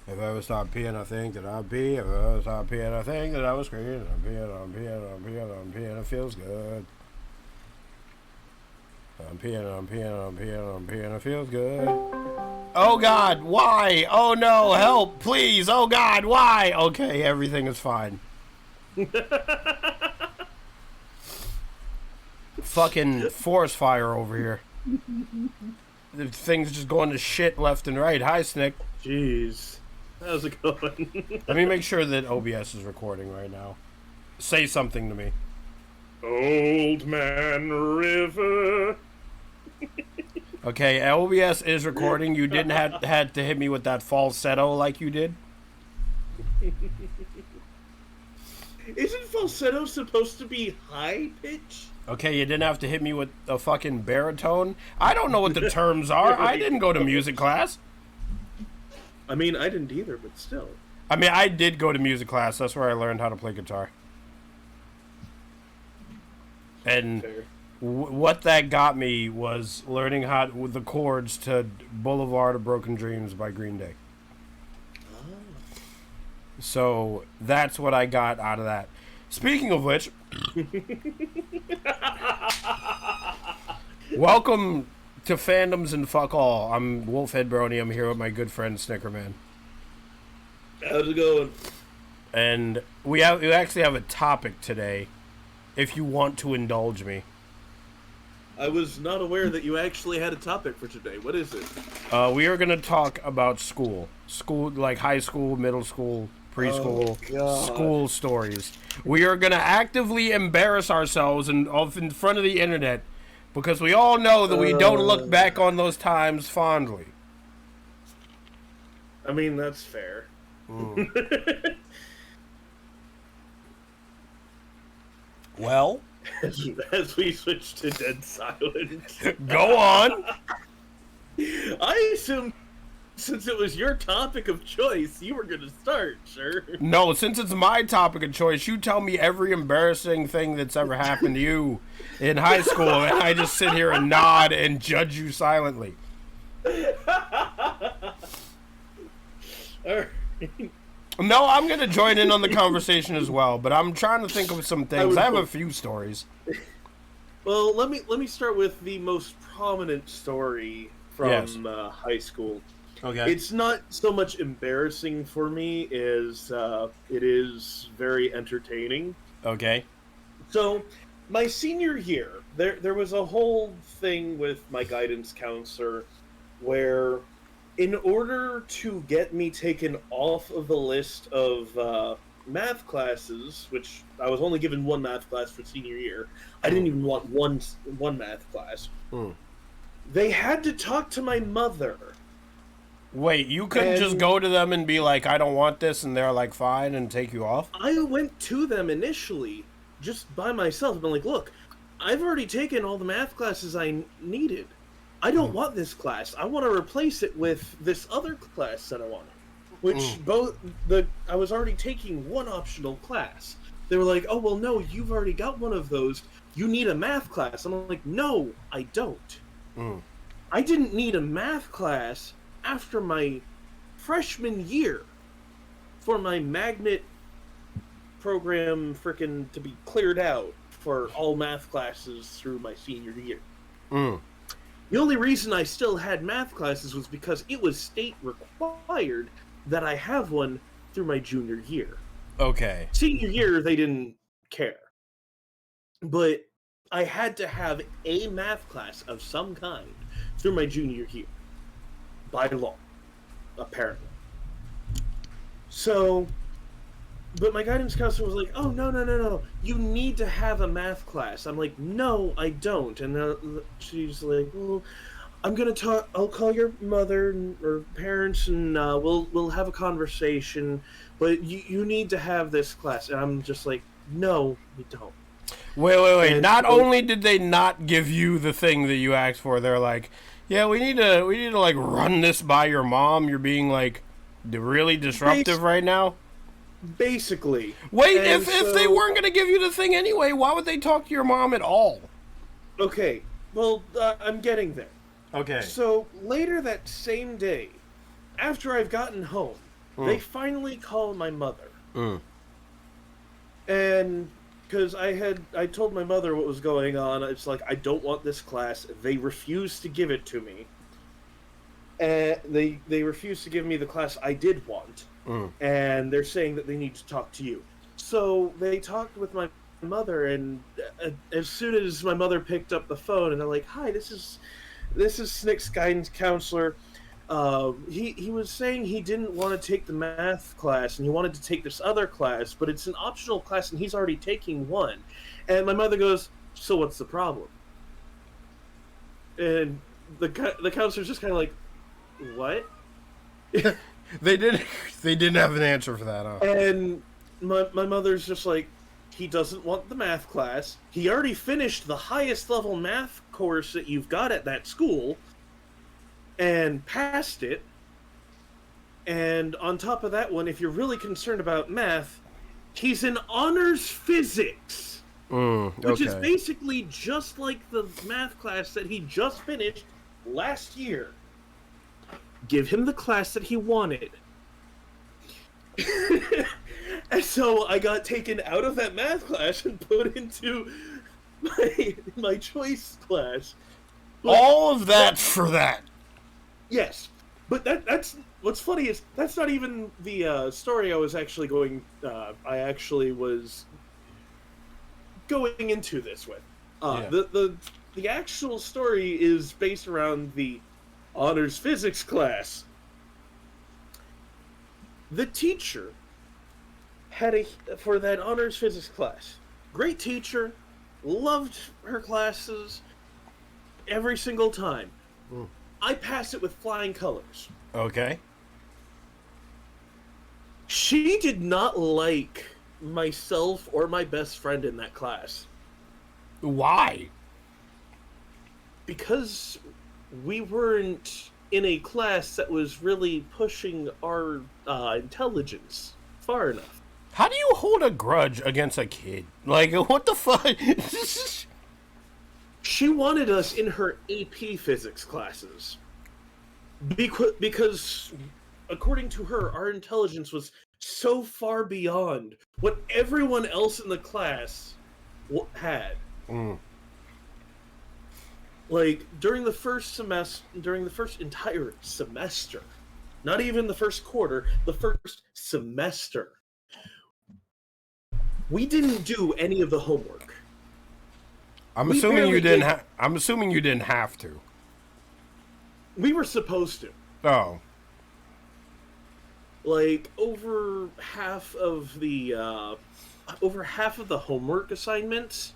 If I ever stop peeing, I think that I'll pee. If I ever stop peeing, I think that I was screaming. I'm peeing, I'm peeing, I'm peeing, I'm peeing. It feels good. I'm peeing, I'm peeing, I'm peeing, I'm peeing. It feels good. Oh God, why? Oh no, help, please. Oh God, why? Okay, everything is fine. Fucking forest fire over here. The thing's just going to shit left and right. Hi, Snick. Jeez. How's it going? Let me make sure that OBS is recording right now. Say something to me. Old Man River. Okay, OBS is recording. You didn't had to hit me with that falsetto like you did. Isn't falsetto supposed to be high pitch? Okay, you didn't have to hit me with a fucking baritone. I don't know what the terms are. I didn't go to music class. I mean, I didn't either, but still. I mean, I did go to music class. That's where I learned how to play guitar. And what that got me was learning how with the chords to Boulevard of Broken Dreams by Green Day. So that's what I got out of that. Speaking of which, welcome to Fandoms and Fuck All. I'm Wolfhead Brony. I'm here with my good friend Snickerman. How's it going? And we actually have a topic today, if you want to indulge me. I was not aware that you actually had a topic for today. What is it? We are going to talk about school. School, like high school, middle school, preschool, school stories. We are going to actively embarrass ourselves in front of the internet because we all know that we don't look back on those times fondly. I mean, that's fair. Well, as we switch to dead silence. Go on. I assumed since it was your topic of choice, you were going to start, sure? No, since it's my topic of choice, you tell me every embarrassing thing that's ever happened to you in high school, and I just sit here and nod and judge you silently. All right. No, I'm going to join in on the conversation as well, but I'm trying to think of some things. I have a few stories. Well, let me start with the most prominent story from high school. Okay. It's not so much embarrassing for me as it is very entertaining. Okay. So, my senior year, there was a whole thing with my guidance counselor where in order to get me taken off of the list of math classes, which I was only given one math class for senior year, I didn't even want one math class. They had to talk to my mother. Wait, you couldn't just go to them and be like, I don't want this, and they're like, fine, and take you off? I went to them initially, just by myself, and been like, look, I've already taken all the math classes I needed. I don't want this class. I want to replace it with this other class that I wanted. Which I was already taking one optional class. They were like, oh, well, no, you've already got one of those. You need a math class. I'm like, no, I don't. I didn't need a math class after my freshman year for my magnet program frickin' to be cleared out for all math classes through my senior year. The only reason I still had math classes was because it was state required that I have one through my junior year. Okay. Senior year, they didn't care. But I had to have a math class of some kind through my junior year. By law, apparently. So, but my guidance counselor was like, oh, no. You need to have a math class. I'm like, no, I don't. And she's like, well, I'm going to talk, I'll call your mother or parents and we'll have a conversation. But you need to have this class. And I'm just like, no, you don't. Wait. And not only did they not give you the thing that you asked for, they're like, yeah, we need to like run this by your mom. You're being like really disruptive right now. Basically. Wait, if they weren't going to give you the thing anyway, why would they talk to your mom at all? Okay, well, I'm getting there. Okay. So, later that same day, after I've gotten home, They finally call my mother. Mm. And because I told my mother what was going on. It's like, I don't want this class. They refused to give it to me. And they refused to give me the class I did want. And they're saying that they need to talk to you. So they talked with my mother, and as soon as my mother picked up the phone, and they're like, "Hi, this is Snick's guidance counselor. He was saying he didn't want to take the math class, and he wanted to take this other class, but it's an optional class, and he's already taking one." And my mother goes, "So what's the problem?" And the counselor's just kind of like, "What?" They didn't have an answer for that, huh? And my mother's just like, "He doesn't want the math class. He already finished the highest level math course that you've got at that school and passed it. And on top of that one, if you're really concerned about math, he's in honors physics, which is basically just like the math class that he just finished last year. Give him the class that he wanted." And so I got taken out of that math class and put into my choice class. But all of that for that. Yes, but that's what's funny is that's not even the story I was actually going. I actually was going into this with. The actual story is based around the honors physics class. The teacher had for that honors physics class. Great teacher, loved her classes every single time. I passed it with flying colors. Okay. She did not like myself or my best friend in that class. Why? Because we weren't in a class that was really pushing our intelligence far enough. How do you hold a grudge against a kid? Like, what the fuck? She wanted us in her AP physics classes. Because, according to her, our intelligence was so far beyond what everyone else in the class had. Like, during the first entire semester, not even the first quarter, the first semester, we didn't do any of the homework. I'm assuming you didn't have to. We were supposed to. Oh. Like, over half of the homework assignments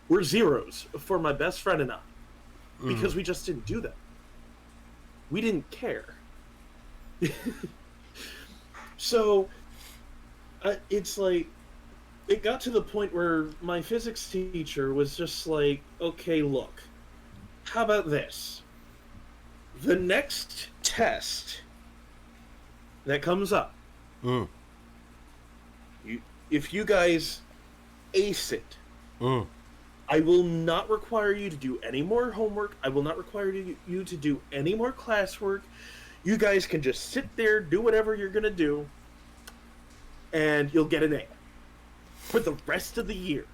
were zeros for my best friend and I. Because we just didn't do them. We didn't care. So, it's like, it got to the point where my physics teacher was just like, "Okay, look, how about this? The next test that comes up, if you guys ace it, I will not require you to do any more homework. I will not require you to do any more classwork. You guys can just sit there, do whatever you're going to do, and you'll get an A for the rest of the year."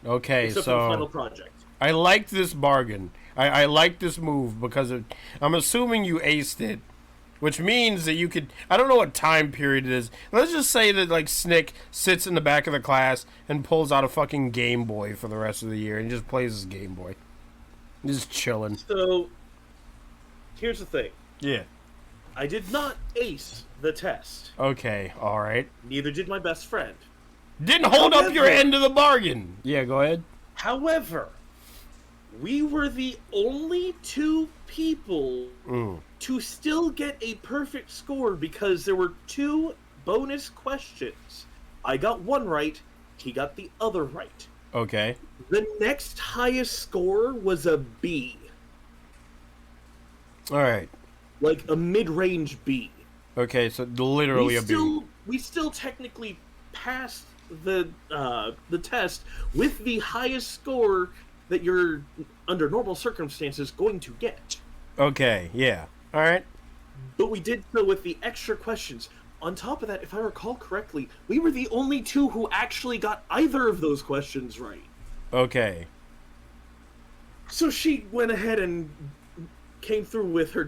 Okay, except for the final project. I like this bargain. I like this move because I'm assuming you aced it, which means that you could. I don't know what time period it is. Let's just say that like Snick sits in the back of the class and pulls out a fucking Game Boy for the rest of the year and just plays his Game Boy, just chilling. So, here's the thing. Yeah. I did not ace the test. Okay. All right. Neither did my best friend. Didn't hold up your end of the bargain. Yeah. Go ahead. However, we were the only two people to still get a perfect score because there were two bonus questions. I got one right, he got the other right. Okay. The next highest score was a B. All right. Like a mid-range B. Okay, so literally a B. We still technically passed the test with the highest score that you're, under normal circumstances, going to get. Okay, yeah. All right. But we did so with the extra questions. on top of that, if I recall correctly, we were the only two who actually got either of those questions right. Okay. So she went ahead and came through with her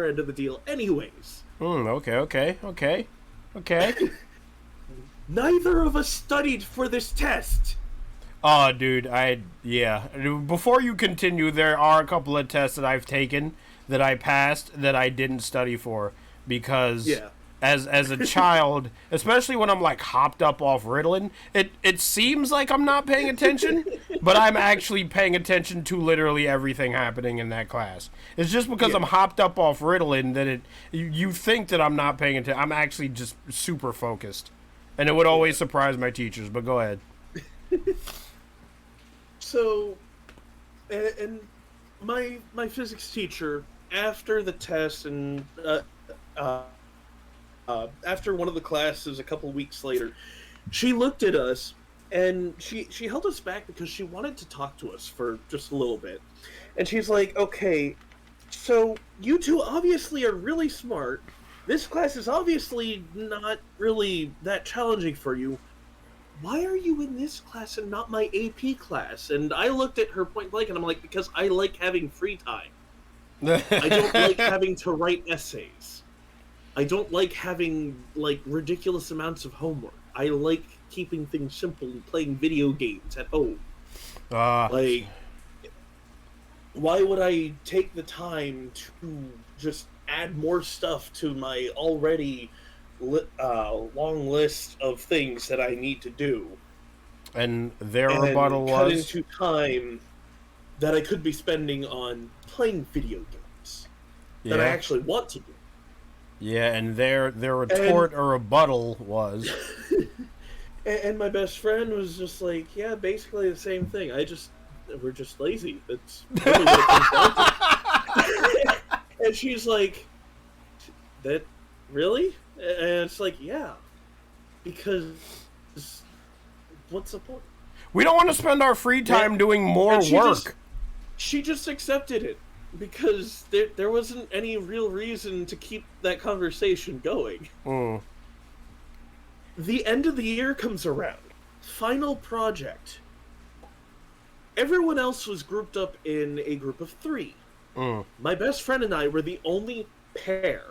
end of the deal anyways. Okay. Neither of us studied for this test. Oh, dude, yeah. Before you continue, there are a couple of tests that I've taken that I passed that I didn't study for because as a child, especially when I'm like hopped up off Ritalin, it seems like I'm not paying attention, but I'm actually paying attention to literally everything happening in that class. It's just because I'm hopped up off Ritalin that you think that I'm not paying attention. I'm actually just super focused. And it would always surprise my teachers, but go ahead. So, and my physics teacher, after the test and after one of the classes a couple weeks later, she looked at us and she held us back because she wanted to talk to us for just a little bit. And she's like, okay, so you two obviously are really smart. This class is obviously not really that challenging for you. Why are you in this class and not my AP class? And I looked at her point blank and I'm like, because I like having free time. I don't like having to write essays. I don't like having, like, ridiculous amounts of homework. I like keeping things simple and playing video games at home. Like, why would I take the time to just add more stuff to my already long list of things that I need to do? And their rebuttal was cut into time that I could be spending on playing video games that I actually want to do. Yeah, and their retort or rebuttal was and my best friend was just like, yeah, basically the same thing. We're just lazy. That's really what it comes down to. And she's like, that really? And it's like, yeah, because what's the point? We don't want to spend our free time doing more work. She just accepted it because there wasn't any real reason to keep that conversation going. The end of the year comes around. Final project. Everyone else was grouped up in a group of 3. My best friend and I were the only pair.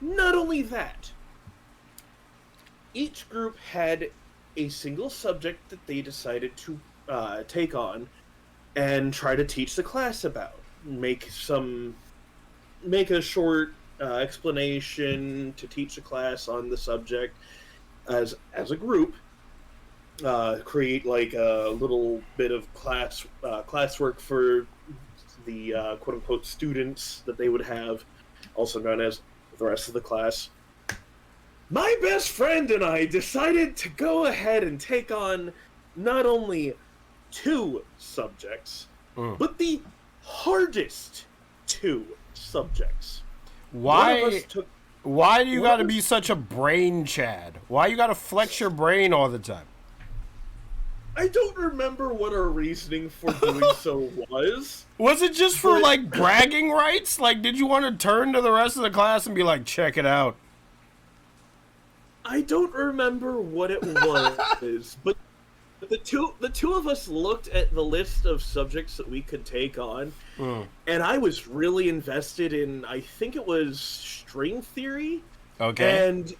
Not only that, each group had a single subject that they decided to take on and try to teach the class about. Make a short explanation to teach the class on the subject as a group. Create like a little bit of classwork for the quote unquote students that they would have, also known as the rest of the class. My best friend and I decided to go ahead and take on not only 2 subjects, but the hardest 2 subjects. Why do you gotta be such a brain Chad? Why you gotta flex your brain all the time? I don't remember what our reasoning for doing so was. Was it just for, like, bragging rights? Like, did you want to turn to the rest of the class and be like, check it out? I don't remember what it was, but the two of us looked at the list of subjects that we could take on, and I was really invested in, I think it was string theory. Okay. And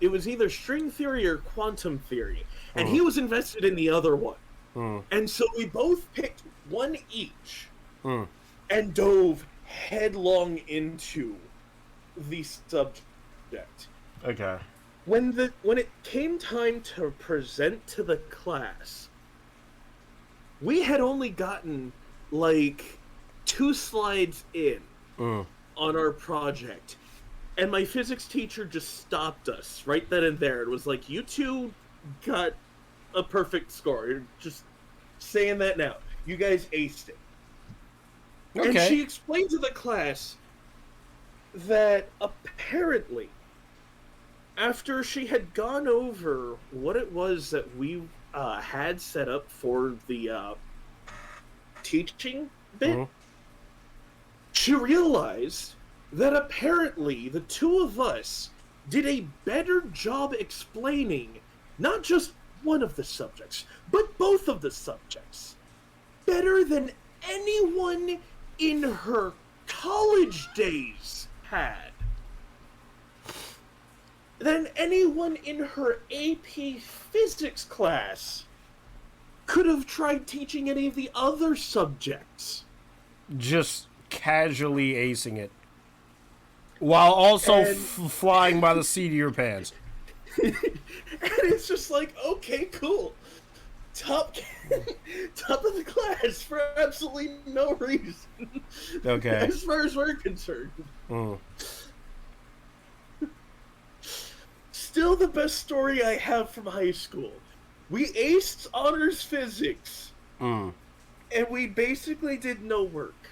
it was either string theory or quantum theory. And he was invested in the other one. And so we both picked one each and dove headlong into the subject. Okay. When it came time to present to the class, we had only gotten like 2 slides in on our project. And my physics teacher just stopped us right then and there. It was like, you two got a perfect score. You're just saying that now. You guys aced it. Okay. And she explained to the class that apparently, after she had gone over what it was that we had set up for the teaching bit, she realized that apparently the 2 of us did a better job explaining not just one of the subjects, but both of the subjects. Better than anyone in her college days had. Than anyone in her AP physics class could have tried teaching any of the other subjects. Just casually acing it. While also flying by the seat of your pants. And it's just like, okay, cool. Top of the class for absolutely no reason. Okay. As far as we're concerned. Still the best story I have from high school. We aced honors physics. And we basically did no work.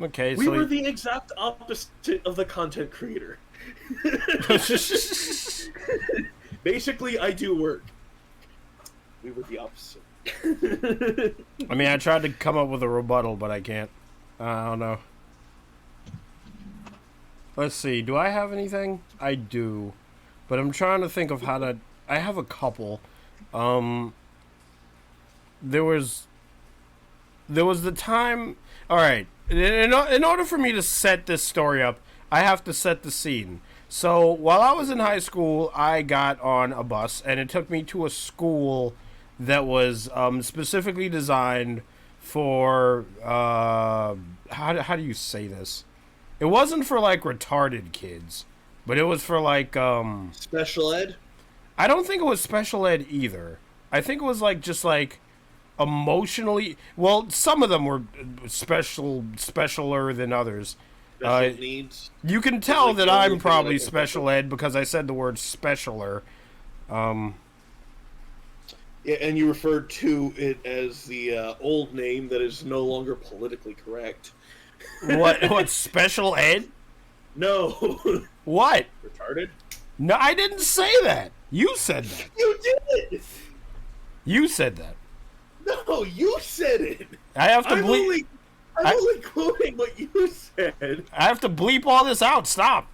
Okay, we were the exact opposite of the content creator. Basically, I do work. We were the opposite. I mean, I tried to come up with a rebuttal, but I can't. I don't know. Let's see. Do I have anything? I do. But I'm trying to think of how to... I have a couple. There was the time... Alright. In order for me to set this story up, I have to set the scene. So, while I was in high school, I got on a bus, and it took me to a school that was specifically designed for... how do you say this? It wasn't for, like, retarded kids, but it was for, like, Special ed? I don't think it was special ed either. I think it was, like, just, like, emotionally... Well, some of them were specialer than others. Special needs? You can tell like that I'm probably special ed because I said the word specialer. Yeah, and you referred to it as the old name that is no longer politically correct. What, special ed? No. What? Retarded? No, I didn't say that. You said that. You did! You said that. No, you said it! I have to bleep... I'm only quoting what you said. I have to bleep all this out. Stop.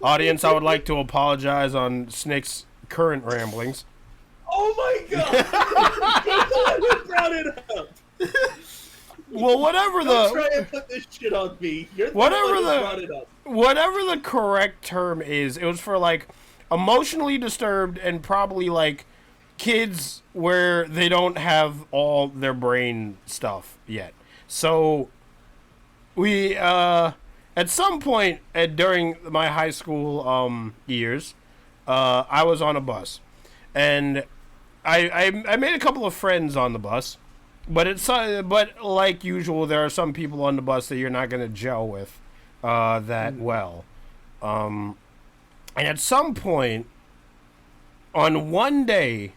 Audience, I would like to apologize on Snick's current ramblings. Oh my god! Who brought it up? Well, whatever Don't try and put this shit on me. You're the whatever one who the brought it up. whatever the correct term is, it was for like emotionally disturbed and probably like kids where they don't have all their brain stuff yet. So we at some point during my high school years, I was on a bus, and I made a couple of friends on the bus, but like usual, there are some people on the bus that you're not going to gel with that well. And at some point, on one day,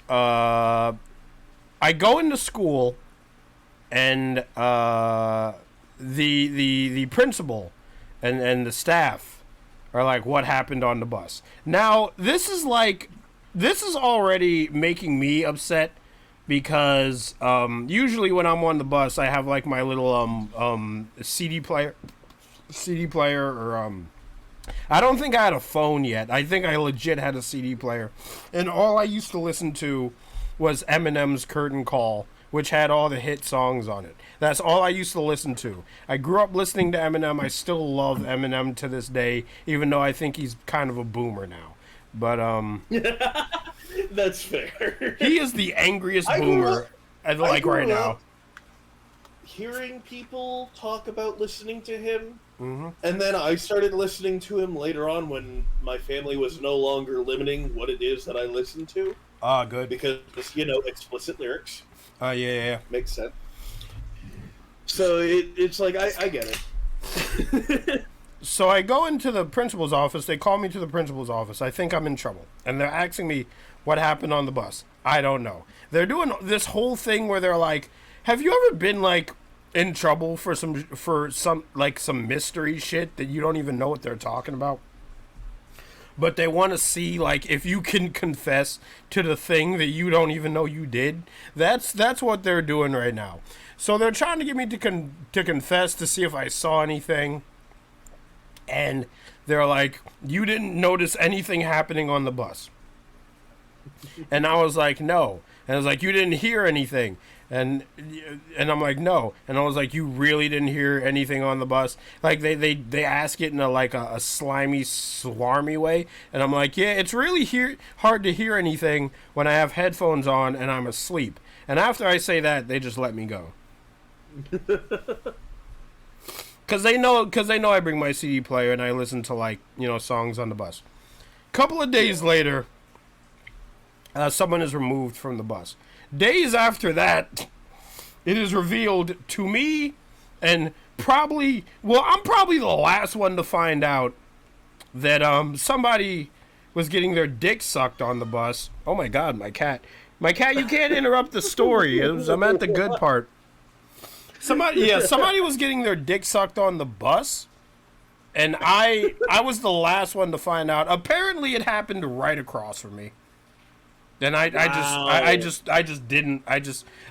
I go into school, and the principal and the staff are like, "What happened on the bus?" Now, this is already making me upset because usually when I'm on the bus, I have like my little CD player, or I don't think I had a phone yet. I think I legit had a CD player, and all I used to listen to was Eminem's Curtain Call, which had all the hit songs on it. That's all I used to listen to. I grew up listening to Eminem. I still love Eminem to this day, even though I think he's kind of a boomer now. But that's fair. He is the angriest boomer right now. Hearing people talk about listening to him, and then I started listening to him later on when my family was no longer limiting what it is that I listened to. Ah, good. Because, explicit lyrics. Yeah. Makes sense. So it's like, I get it. So I go into the principal's office. They call me to the principal's office. I think I'm in trouble. And they're asking me what happened on the bus. I don't know. They're doing this whole thing where they're like, have you ever been like in trouble for some mystery shit that you don't even know what they're talking about? but they want to see like if you can confess to the thing that you don't even know you did. That's what they're doing right now. So they're trying to get me to confess to see if I saw anything, and they're like, "You didn't notice anything happening on the bus," and I was like, "No," and I was like, "You didn't hear anything." And I'm like, no. And I was like, you really didn't hear anything on the bus? Like, they ask it in a slimy, swarmy way. And I'm like, yeah, it's really hard to hear anything when I have headphones on and I'm asleep. And after I say that, they just let me go. Because they know I bring my CD player and I listen to, like, songs on the bus. Couple of days later, someone is removed from the bus. Days after that, it is revealed to me, and I'm probably the last one to find out that somebody was getting their dick sucked on the bus. Oh my God, my cat, you can't interrupt the story. I'm at the good part. Somebody was getting their dick sucked on the bus, and I was the last one to find out. Apparently, it happened right across from me. And I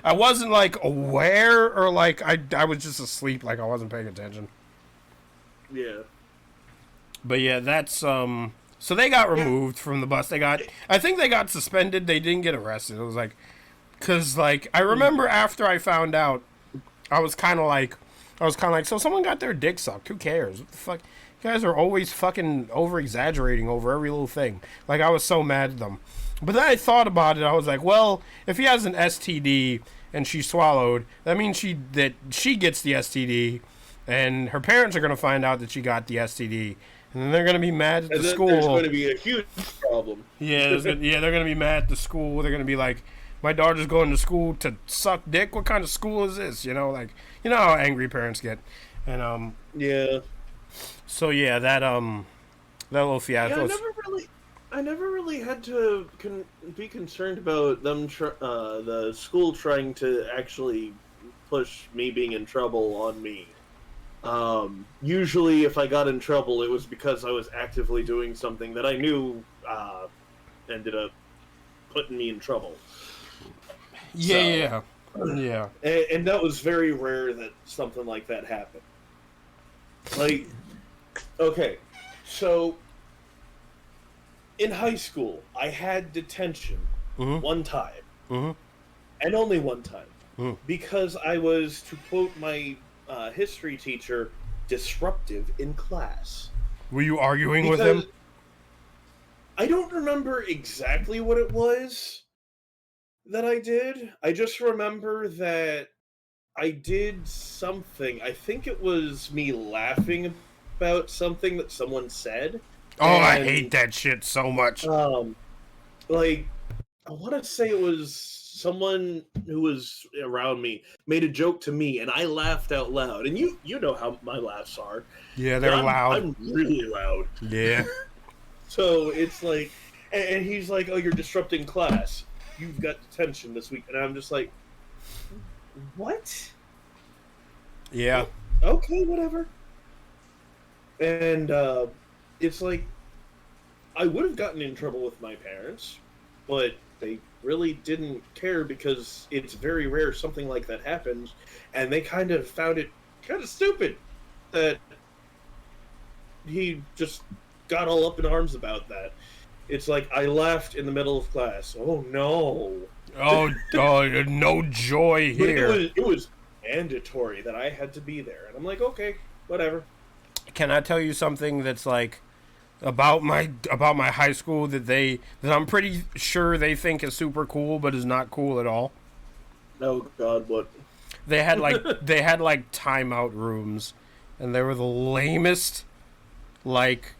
wasn't like aware, or like I was just asleep, like I wasn't paying attention. Yeah. But yeah, that's so they got removed from the bus. I think they got suspended. They didn't get arrested. It was like, cause like I remember after I found out, I was kind of like, so someone got their dick sucked. Who cares? What the fuck? You guys are always fucking over exaggerating over every little thing. Like, I was so mad at them. But then I thought about it. I was like, well, if he has an STD and she swallowed, that means she gets the STD, and her parents are going to find out that she got the STD, and then they're going to be mad at the school. There's going to be a huge problem. Yeah, they're going to be mad at the school. They're going to be like, my daughter's going to school to suck dick. What kind of school is this? Like, you know how angry parents get. And yeah. So yeah, that little fiasco. Yeah, I never really had to be concerned about them, the school trying to actually push me being in trouble on me. Usually, if I got in trouble, it was because I was actively doing something that I knew ended up putting me in trouble. Yeah. And that was very rare that something like that happened. Like, okay, so in high school, I had detention one time, and only one time, because I was, to quote my history teacher, disruptive in class. Were you arguing with him? I don't remember exactly what it was that I did. I just remember that I did something. I think it was me laughing about something that someone said. Oh, I hate that shit so much. Like, I want to say it was someone who was around me made a joke to me, and I laughed out loud. And you know how my laughs are. Yeah, they're loud. I'm really loud. Yeah. So it's like, and he's like, "Oh, you're disrupting class. You've got detention this week." And I'm just like, what? Yeah. Okay, whatever. And it's like, I would have gotten in trouble with my parents, but they really didn't care because it's very rare something like that happens, and they kind of found it kind of stupid that he just got all up in arms about that. It's like, I laughed in the middle of class. Oh, no. Oh, no joy here. But it was mandatory that I had to be there. And I'm like, okay, whatever. Can I tell you something that's like about my high school that I'm pretty sure they think is super cool, but is not cool at all? Oh God, what? They had like timeout rooms, and they were the lamest like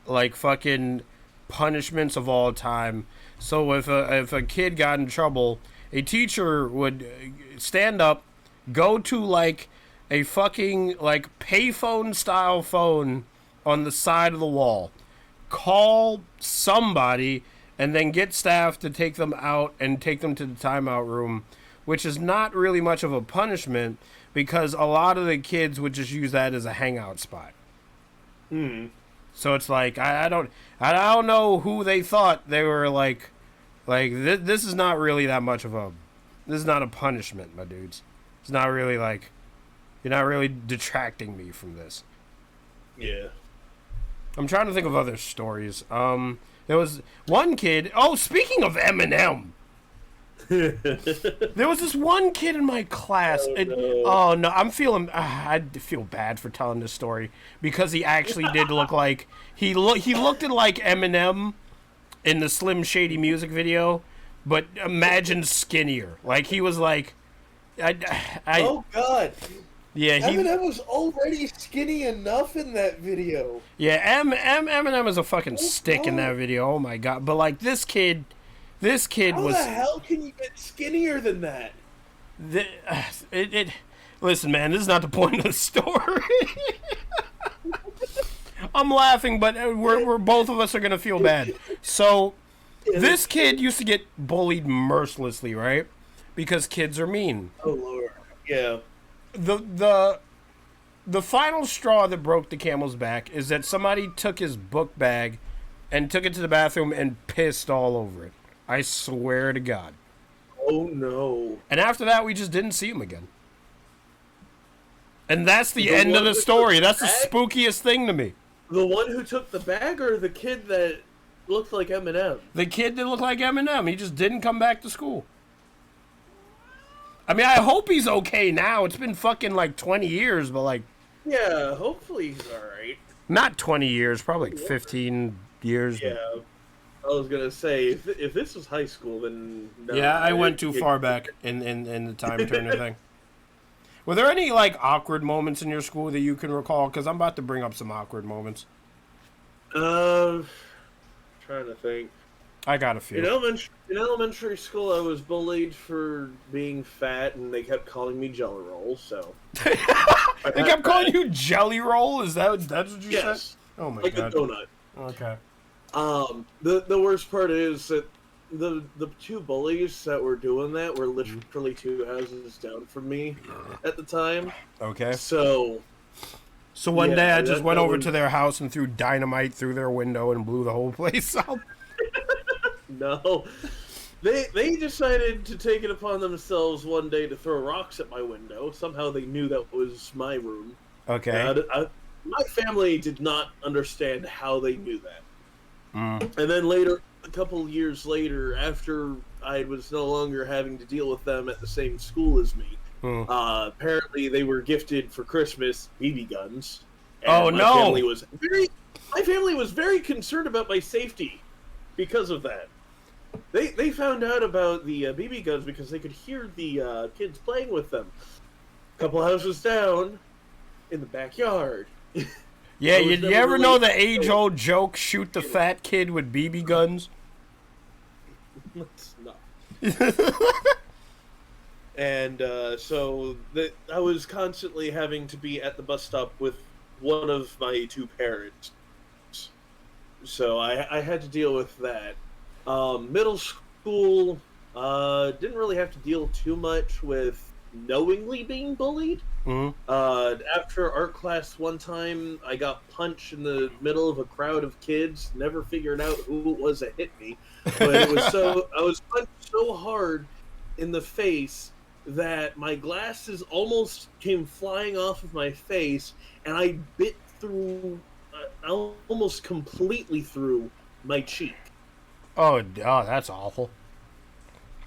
fucking punishments of all time. So if a kid got in trouble, a teacher would stand up, go to like a fucking like payphone style phone on the side of the wall, call somebody, and then get staff to take them out and take them to the timeout room, which is not really much of a punishment because a lot of the kids would just use that as a hangout spot. So it's like I don't know who they thought they were like this is not really that much of a this is not a punishment, my dudes. It's not really like you're not really detracting me from this. Yeah. I'm trying to think of other stories. There was one kid. Oh, speaking of Eminem, there was this one kid in my class. Oh no, I'm feeling. I feel bad for telling this story because he actually did look like he looked like Eminem in the Slim Shady music video, but imagine skinnier. Like he was like, oh God. Yeah, Eminem was already skinny enough in that video. Yeah, Eminem is a fucking stick in that video. Oh my God! But like this kid How was. How the hell can you get skinnier than that? Listen, man, this is not the point of the story. I'm laughing, but we're both of us are gonna feel bad. So, this kid used to get bullied mercilessly, right? Because kids are mean. Oh Lord, yeah. The final straw that broke the camel's back is that somebody took his book bag and took it to the bathroom and pissed all over it. I swear to God. Oh no. And after that, we just didn't see him again. And that's the end of the story. That's the spookiest thing to me. The one who took the bag or the kid that looked like Eminem? The kid that looked like Eminem. He just didn't come back to school. I mean, I hope he's okay now. It's been fucking like 20 years, but like... Yeah, hopefully he's alright. Not 20 years, probably like 15 years. Yeah. I was gonna say, if this was high school, then... No, yeah, I went too far back in the time turner thing. Were there any, like, awkward moments in your school that you can recall? Because I'm about to bring up some awkward moments. Trying to think. I got a few. In elementary school, I was bullied for being fat, and they kept calling me Jelly Roll, so... They kept calling you Jelly Roll? That's what you said? Oh my God. Like a donut. Okay. The worst part is that the two bullies that were doing that were literally two houses down from me at the time. Okay. So one day I just went over to their house and threw dynamite through their window and blew the whole place up. No. They decided to take it upon themselves one day to throw rocks at my window. Somehow they knew that was my room. Okay. My family did not understand how they knew that. And then later, a couple years later, after I was no longer having to deal with them at the same school as me, apparently they were gifted for Christmas BB guns. And my family was very concerned about my safety because of that. They found out about the BB guns because they could hear the kids playing with them. A couple houses down, in the backyard. Yeah, you ever know the age-old joke, shoot the fat kid with BB guns? Let's not. And so I was constantly having to be at the bus stop with one of my two parents. So I had to deal with that. Middle school, didn't really have to deal too much with knowingly being bullied. After art class one time, I got punched in the middle of a crowd of kids. Never figured out who it was that hit me, but I was punched so hard in the face that my glasses almost came flying off of my face, and I bit through, almost completely through my cheek. Oh, that's awful.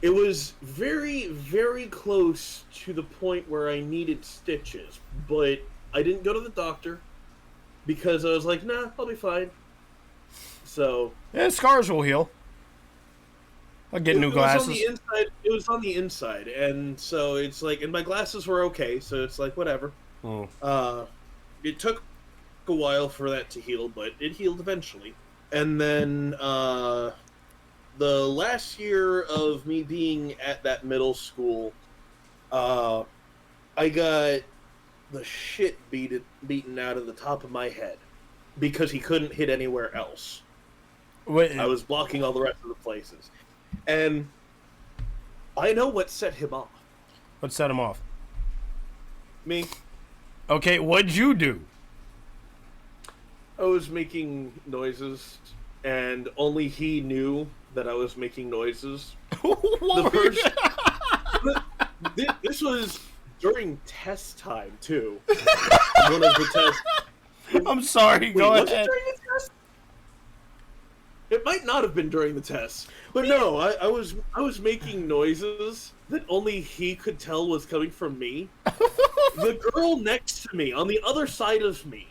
It was very, very close to the point where I needed stitches, but I didn't go to the doctor because I was like, nah, I'll be fine. So... Yeah, scars will heal. I'll get new glasses. It was on the inside, and so it's like... And my glasses were okay, so it's like, whatever. It took a while for that to heal, but it healed eventually. And then, the last year of me being at that middle school, I got the shit beaten out of the top of my head because he couldn't hit anywhere else. Wait. I was blocking all the rest of the places. And I know what set him off. What set him off? Me. Okay, what'd you do? I was making noises, and only he knew that I was making noises. The first, this was during test time too. One of the tests. I'm sorry. Go was ahead. it during the test? It might not have been during the test, but no, I was making noises that only he could tell was coming from me. The girl next to me, on the other side of me,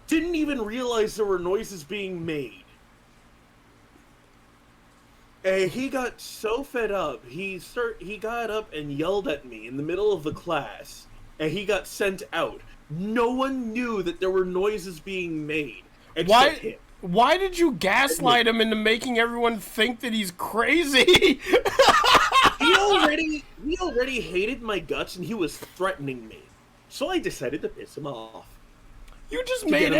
didn't even realize there were noises being made. And he got so fed up, he got up and yelled at me in the middle of the class, and he got sent out. No one knew that there were noises being made except him. Why did you gaslight him into making everyone think that he's crazy? He already hated my guts, and he was threatening me. So I decided to piss him off. You just made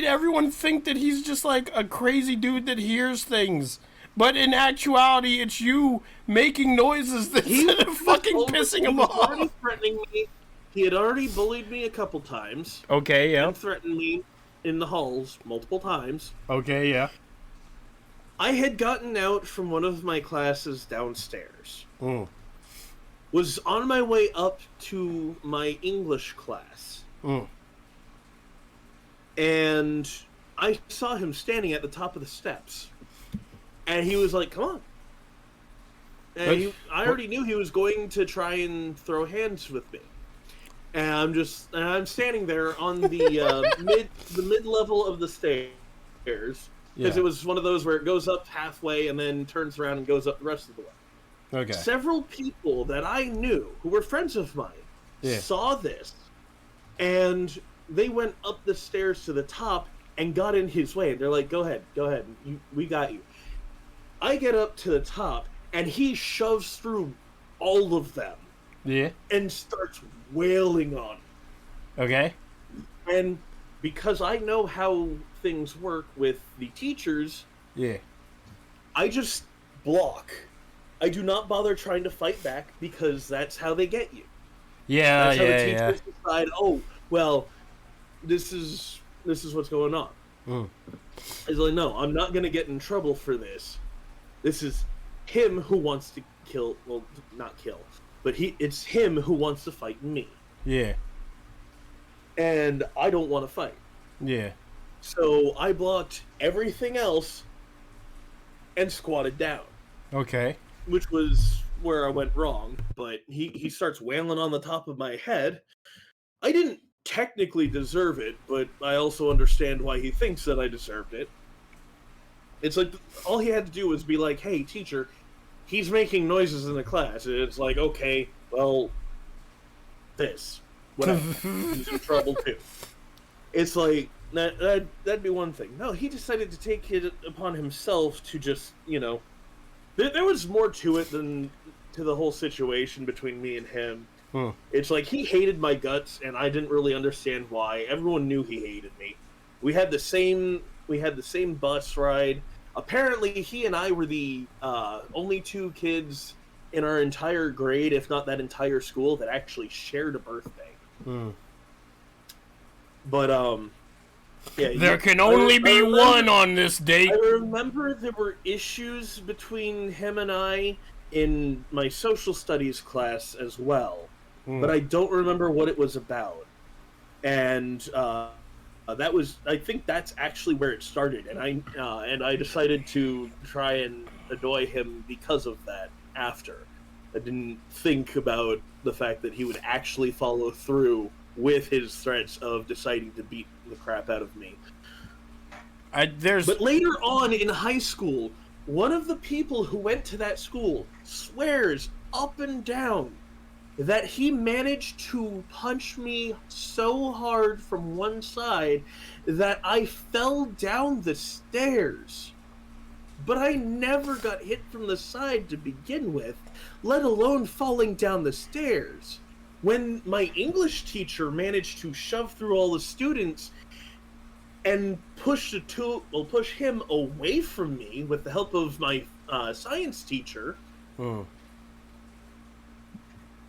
everyone think that he's just like a crazy dude that hears things. But in actuality, it's you making noises that instead of fucking pissing him off. He was already threatening me. He had already bullied me a couple times. Okay, yeah. And threatened me in the halls multiple times. Okay, yeah. I had gotten out from one of my classes downstairs. Was on my way up to my English class. And I saw him standing at the top of the steps. And he was like, come on. And I already knew he was going to try and throw hands with me. And I'm standing there on the mid-level of the stairs. Because it was one of those where it goes up halfway and then turns around and goes up the rest of the way. Okay. Several people that I knew, who were friends of mine, saw this. And they went up the stairs to the top and got in his way. And they're like, go ahead. We got you. I get up to the top, and he shoves through all of them. Yeah. And starts wailing on me. Okay. And because I know how things work with the teachers, I just block. I do not bother trying to fight back because that's how they get you. Yeah, that's how the teachers decide, oh, well, this is what's going on. It's like, no, I'm not going to get in trouble for this. This is him who wants to kill, well, not kill, but it's him who wants to fight me. Yeah. And I don't want to fight. Yeah. So I blocked everything else and squatted down. Okay. Which was where I went wrong, but he starts wailing on the top of my head. I didn't technically deserve it, but I also understand why he thinks that I deserved it. It's like, all he had to do was be like, hey, teacher, he's making noises in the class. And it's like, okay, well, whatever. He's in trouble too. It's like, that'd be one thing. No, he decided to take it upon himself to just, there was more to it than to the whole situation between me and him. It's like, he hated my guts, and I didn't really understand why. Everyone knew he hated me. We had the same bus ride. Apparently, he and I were the only two kids in our entire grade, if not that entire school, that actually shared a birthday. But, there can only be one on this date. I remember there were issues between him and I in my social studies class as well. But I don't remember what it was about. And I think that's actually where it started, and I decided to try and annoy him because of that after. I didn't think about the fact that he would actually follow through with his threats of deciding to beat the crap out of me. But later on in high school, one of the people who went to that school swears up and down that he managed to punch me so hard from one side that I fell down the stairs. But I never got hit from the side to begin with, let alone falling down the stairs. When my English teacher managed to shove through all the students and push him away from me with the help of my science teacher,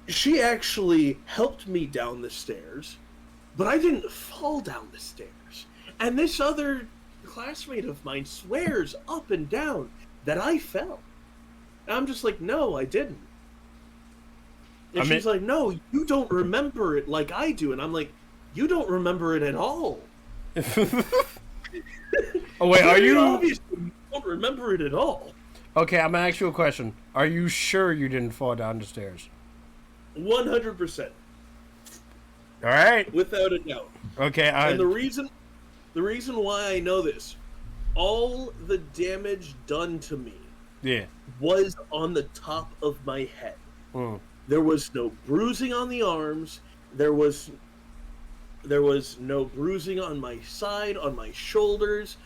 she actually helped me down the stairs, but I didn't fall down the stairs. And this other classmate of mine swears up and down that I fell. And I'm just like, no, I didn't. And she's like, no, you don't remember it like I do. And I'm like, you don't remember it at all. Oh, wait, are you... Obviously, you don't remember it at all. Okay, I'm going to ask you a question. Are you sure you didn't fall down the stairs? 100%. All right. Without a doubt. Okay, And the reason why I know this, all the damage done to me was on the top of my head. There was no bruising on the arms. There was no bruising on my side, on my shoulders,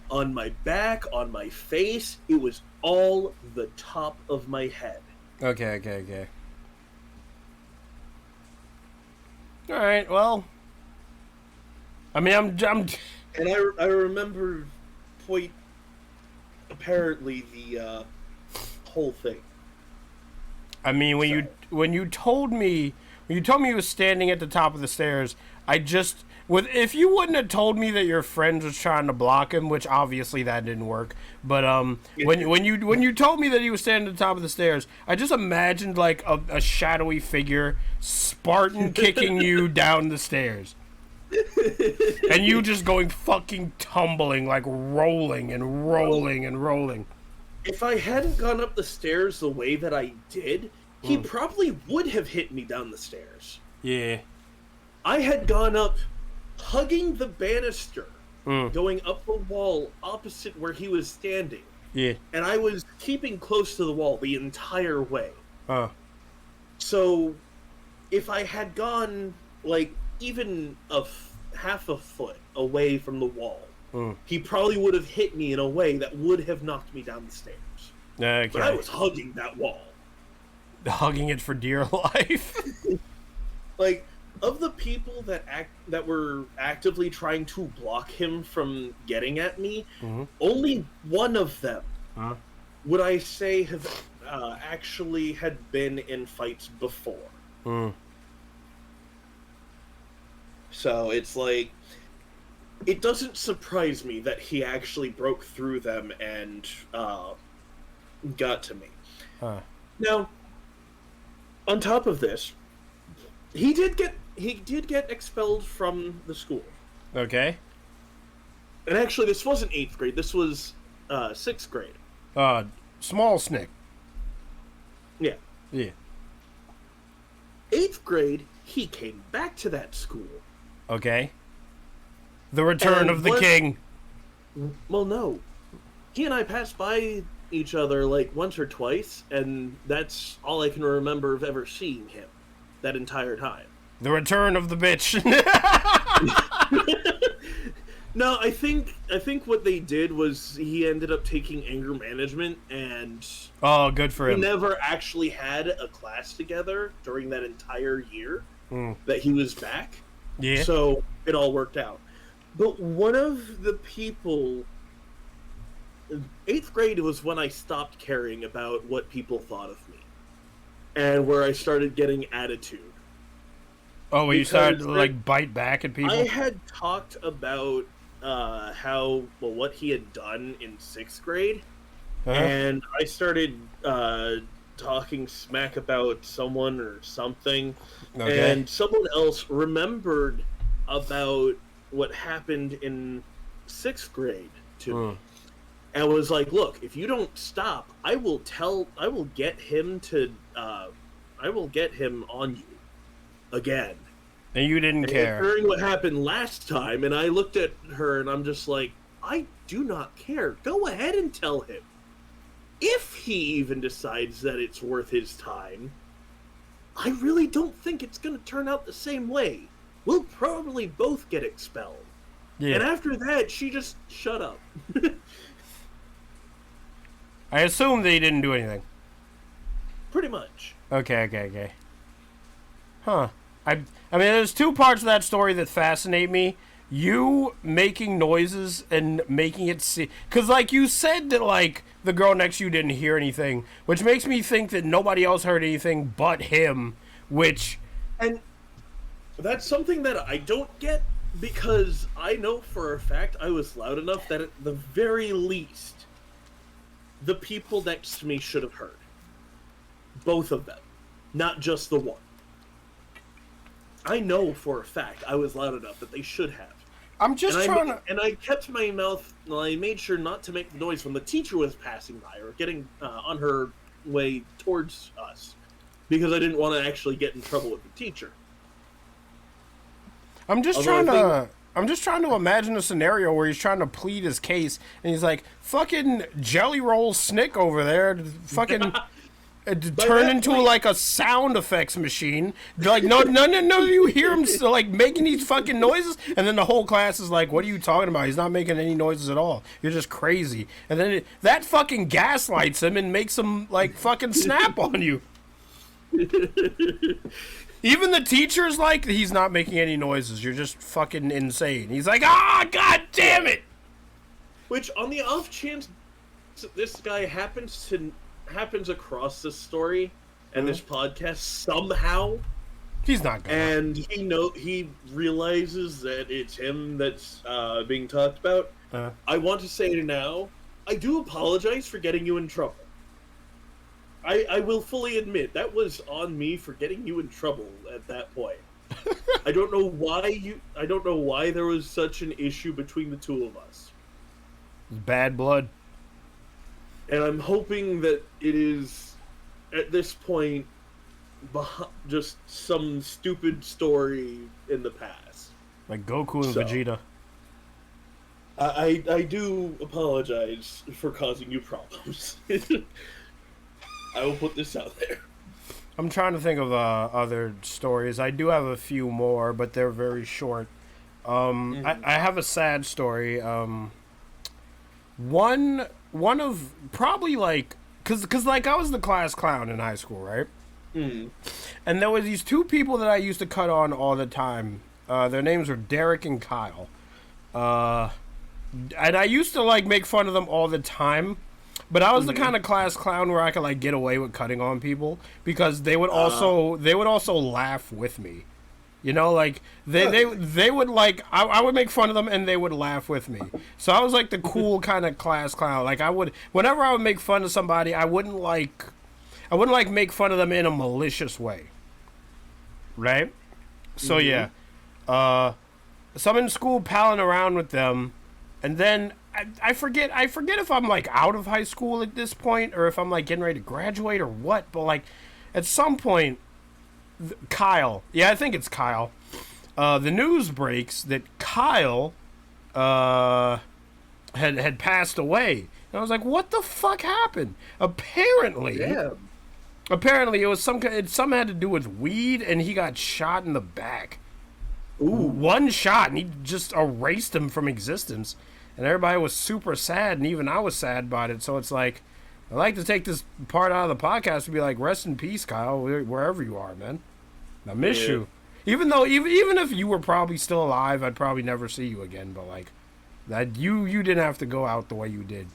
on my back, on my face. It was all the top of my head. Okay. All right, well, I mean, I'm and I remember quite apparently the whole thing. I mean, when you told me you was standing at the top of the stairs, if you wouldn't have told me that your friend was trying to block him, which obviously that didn't work, but when you told me that he was standing at the top of the stairs, I just imagined like a shadowy figure, Spartan kicking you down the stairs, and you just going fucking tumbling, like rolling and rolling and rolling. If I hadn't gone up the stairs the way that I did, he probably would have hit me down the stairs. Yeah. I had gone up, hugging the banister, going up the wall opposite where he was standing. Yeah. And I was keeping close to the wall the entire way. So, if I had gone, like, even half a foot away from the wall, he probably would have hit me in a way that would have knocked me down the stairs. Okay. But I was hugging that wall. Hugging it for dear life. Like, of the people that were actively trying to block him from getting at me, only one of them would I say have actually had been in fights before. So it's like, it doesn't surprise me that he actually broke through them and got to me. Now, on top of this, he did get expelled from the school. Okay. And actually, this wasn't 8th grade. This was 6th grade. Small snick. Yeah. Yeah. 8th grade, he came back to that school. Okay. The return of the king. Well, no. He and I passed by each other like once or twice, and that's all I can remember of ever seeing him that entire time. The return of the bitch. No, I think what they did was he ended up taking anger management, and oh, good for him. We never actually had a class together during that entire year that he was back. Yeah. So it all worked out. But one of the people, 8th grade was when I stopped caring about what people thought of me, and where I started getting attitude. Oh, well, you started to like bite back at people? I had talked about what he had done in 6th grade, and I started talking smack about someone or something, and someone else remembered about what happened in 6th grade to me, and was like, "Look, if you don't stop, I will get him on you again." And you didn't care. Hearing what happened last time, and I looked at her, and I'm just like, I do not care. Go ahead and tell him. If he even decides that it's worth his time, I really don't think it's going to turn out the same way. We'll probably both get expelled. Yeah. And after that, she just shut up. I assume they didn't do anything. Pretty much. Okay. Huh. I mean, there's two parts of that story that fascinate me. You making noises and making it see... Because, like, you said that, like, the girl next to you didn't hear anything, which makes me think that nobody else heard anything but him, which... And That's something that I don't get, because I know for a fact I was loud enough that at the very least, the people next to me should have heard. Both of them, not just the one. I know for a fact I was loud enough that they should have. I'm just And I kept my mouth, I made sure not to make the noise when the teacher was passing by or getting on her way towards us, because I didn't want to actually get in trouble with the teacher. I'm just trying to imagine a scenario where he's trying to plead his case, and he's like, "Fucking Jelly Roll Snick over there, fucking turn into point, like a sound effects machine." Like, none of you hear him like making these fucking noises, and then the whole class is like, "What are you talking about? He's not making any noises at all. You're just crazy." And then that fucking gaslights him and makes him like fucking snap on you. Even the teacher's like, he's not making any noises. You're just fucking insane. He's like, god damn it! Which, on the off chance this guy happens across this story and this podcast somehow, he's not gonna. And he realizes that it's him that's being talked about. I want to say now, I do apologize for getting you in trouble. I will fully admit that was on me for getting you in trouble at that point. I don't know why there was such an issue between the two of us. Bad blood. And I'm hoping that it is, at this point, just some stupid story in the past. Like Goku and Vegeta. I do apologize for causing you problems. I will put this out there. I'm trying to think of other stories. I do have a few more, but they're very short. I have a sad story. One of probably like, cause like I was the class clown in high school, right? And there was these two people that I used to cut on all the time. Their names were Derek and Kyle. And I used to like make fun of them all the time. But I was the kind of class clown where I could like get away with cutting on people because they would also laugh with me. You know, like they would like I would make fun of them and they would laugh with me. So I was like the cool kind of class clown. Like whenever I would make fun of somebody, I wouldn't like make fun of them in a malicious way. Right? So yeah. So I'm in school palling around with them, and then I forget if I'm like out of high school at this point or if I'm like getting ready to graduate or what, but like at some point Kyle, yeah, I think it's Kyle, the news breaks that Kyle had passed away. And I was like, what the fuck happened? Apparently it was something had to do with weed, and he got shot in the back. Ooh. One shot, and he just erased him from existence. And everybody was super sad, and even I was sad about it. So it's like, I like to take this part out of the podcast to be like, rest in peace, Kyle, wherever you are, man. I miss you. Even if you were probably still alive, I'd probably never see you again. But like, that you didn't have to go out the way you did.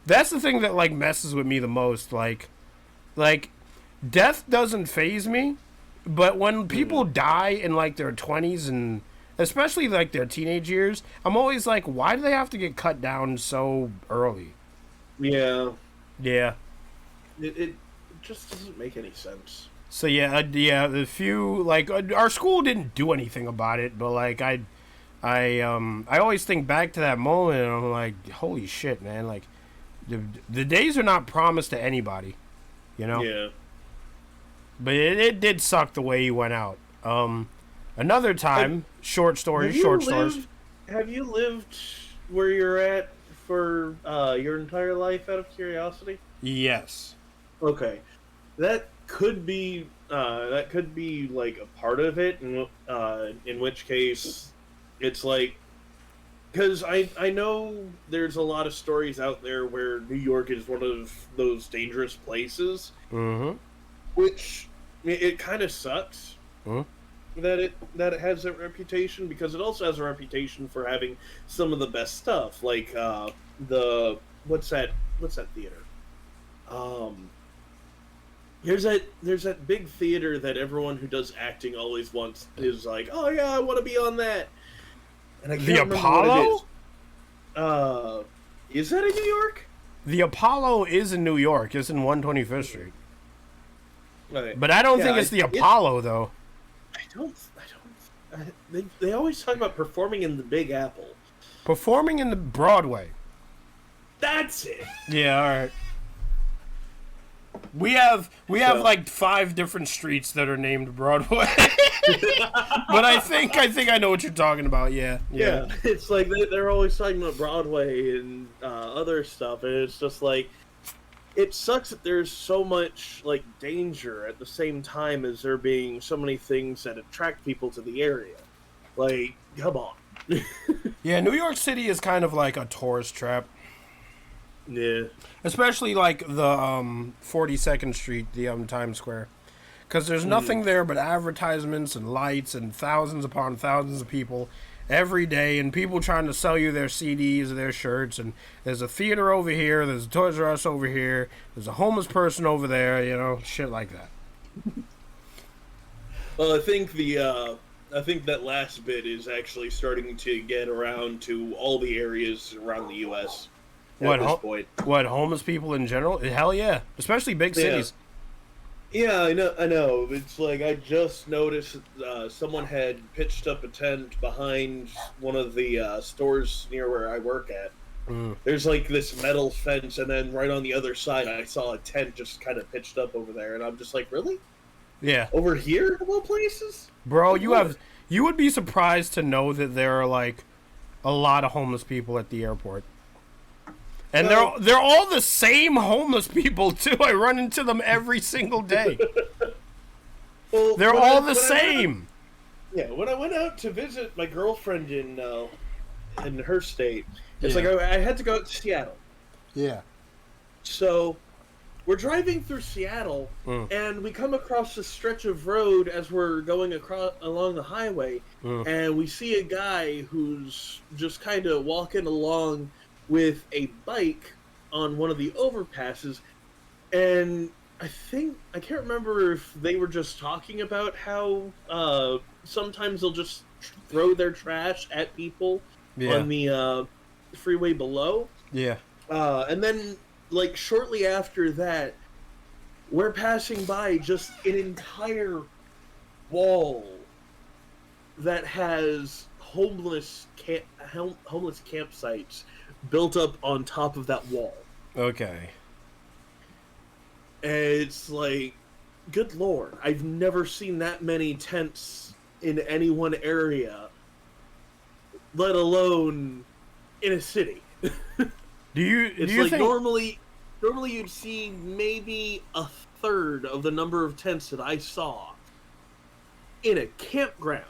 That's the thing that like messes with me the most. Like death doesn't faze me, but when people die in like their 20s and especially like their teenage years, I'm always like, why do they have to get cut down so early? Yeah. Yeah. It just doesn't make any sense. So yeah, the few like our school didn't do anything about it, but like I always think back to that moment and I'm like, holy shit, man! Like the days are not promised to anybody, you know. Yeah. But it did suck the way he went out. Another time, short stories. Have you lived where you're at for your entire life, out of curiosity? Yes. Okay, that could be like a part of it, in which case, it's like, because I know there's a lot of stories out there where New York is one of those dangerous places, which it kind of sucks. That it has that reputation, because it also has a reputation for having some of the best stuff, like what's that theater? There's that big theater that everyone who does acting always wants is like, oh yeah, I want to be on that. And I can't The remember Apollo? what it is. Is that in New York? The Apollo is in New York. It's in 125th Street. Right. But I don't think it's the Apollo, though. I don't. They always talk about performing in the Big Apple. Performing in the Broadway. That's it. Yeah, all right. We have like 5 different streets that are named Broadway. But I think I know what you're talking about. Yeah. It's like they're always talking about Broadway and other stuff, and it's just like it sucks that there's so much like danger at the same time as there being so many things that attract people to the area. Like, come on. Yeah, New York City is kind of like a tourist trap. Yeah. Especially like the 42nd Street, the Times Square. Because there's nothing there but advertisements and lights and thousands upon thousands of people every day, and people trying to sell you their CDs or their shirts, and there's a theater over here, there's a Toys R Us over here, there's a homeless person over there, you know, shit like that. Well, I think that last bit is actually starting to get around to all the areas around the U.S. at this point. What, homeless people in general? Hell yeah. Especially big cities. Yeah, I know. It's like I just noticed someone had pitched up a tent behind one of the stores near where I work at. There's like this metal fence, and then right on the other side I saw a tent just kind of pitched up over there, and I'm just like, really? Yeah. Over here of all places? Bro, you would be surprised to know that there are like a lot of homeless people at the airport. And they're all the same homeless people too. I run into them every single day. Well, they're all the same. When I went out to visit my girlfriend in her state, it's like I had to go out to Seattle. Yeah. So we're driving through Seattle, and we come across this stretch of road as we're going along the highway, and we see a guy who's just kind of walking along with a bike on one of the overpasses, and I can't remember if they were just talking about how sometimes they'll just throw their trash at people on the freeway below. Yeah. And then, like, shortly after that, we're passing by just an entire wall that has homeless campsites built up on top of that wall. Okay. And it's like, good lord, I've never seen that many tents in any one area, let alone in a city. Do you think normally you'd see maybe a third of the number of tents that I saw in a campground.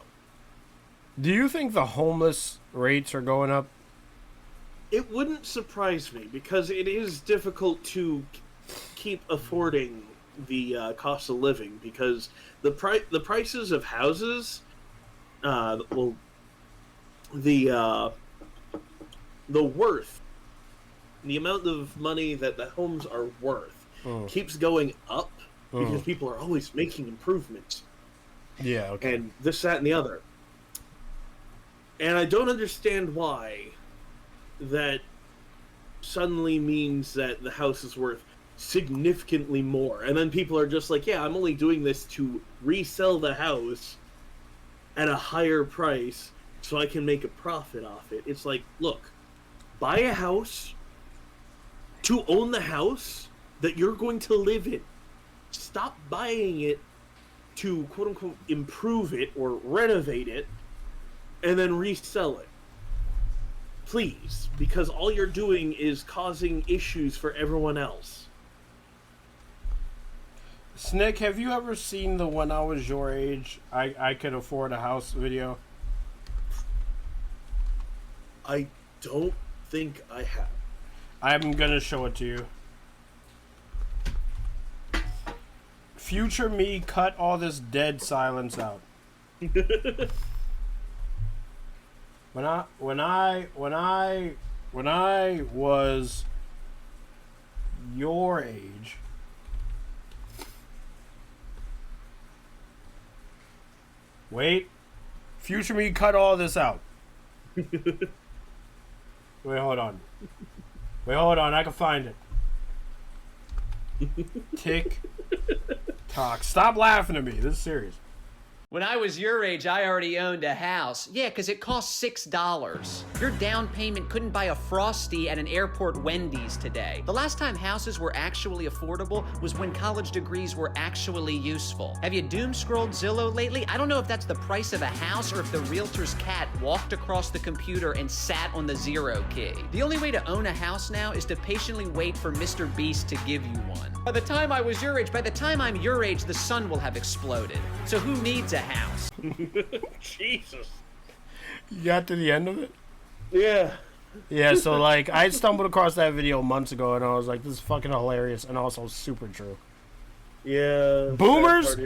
Do you think the homeless rates are going up? It wouldn't surprise me, because it is difficult to keep affording the cost of living, because the prices of houses, the worth, the amount of money that the homes are worth keeps going up because people are always making improvements. Yeah, okay. And this, that, and the other. And I don't understand why that suddenly means that the house is worth significantly more. And then people are just like, yeah, I'm only doing this to resell the house at a higher price so I can make a profit off it. It's like, look, buy a house to own the house that you're going to live in. Stop buying it to, quote-unquote, improve it or renovate it and then resell it. Please, because all you're doing is causing issues for everyone else. Snick, have you ever seen the "When I Was Your Age, I Could Afford a House" video? I don't think I have. I'm gonna show it to you. Future me, cut all this dead silence out. When I was your age, Wait. Future me, cut all this out. Wait, hold on. I can find it. Tick tock. Stop laughing at me. This is serious. When I was your age, I already owned a house. Yeah, because it cost $6. Your down payment couldn't buy a Frosty at an airport Wendy's today. The last time houses were actually affordable was when college degrees were actually useful. Have you doom-scrolled Zillow lately? I don't know if that's the price of a house or if the realtor's cat walked across the computer and sat on the zero key. The only way to own a house now is to patiently wait for Mr. Beast to give you one. By the time I'm your age, the sun will have exploded. So who needs a house? Jesus. You got to the end of it? Yeah. Yeah, so like I stumbled across that video months ago and I was like, this is fucking hilarious and also super true. Yeah. Boomers,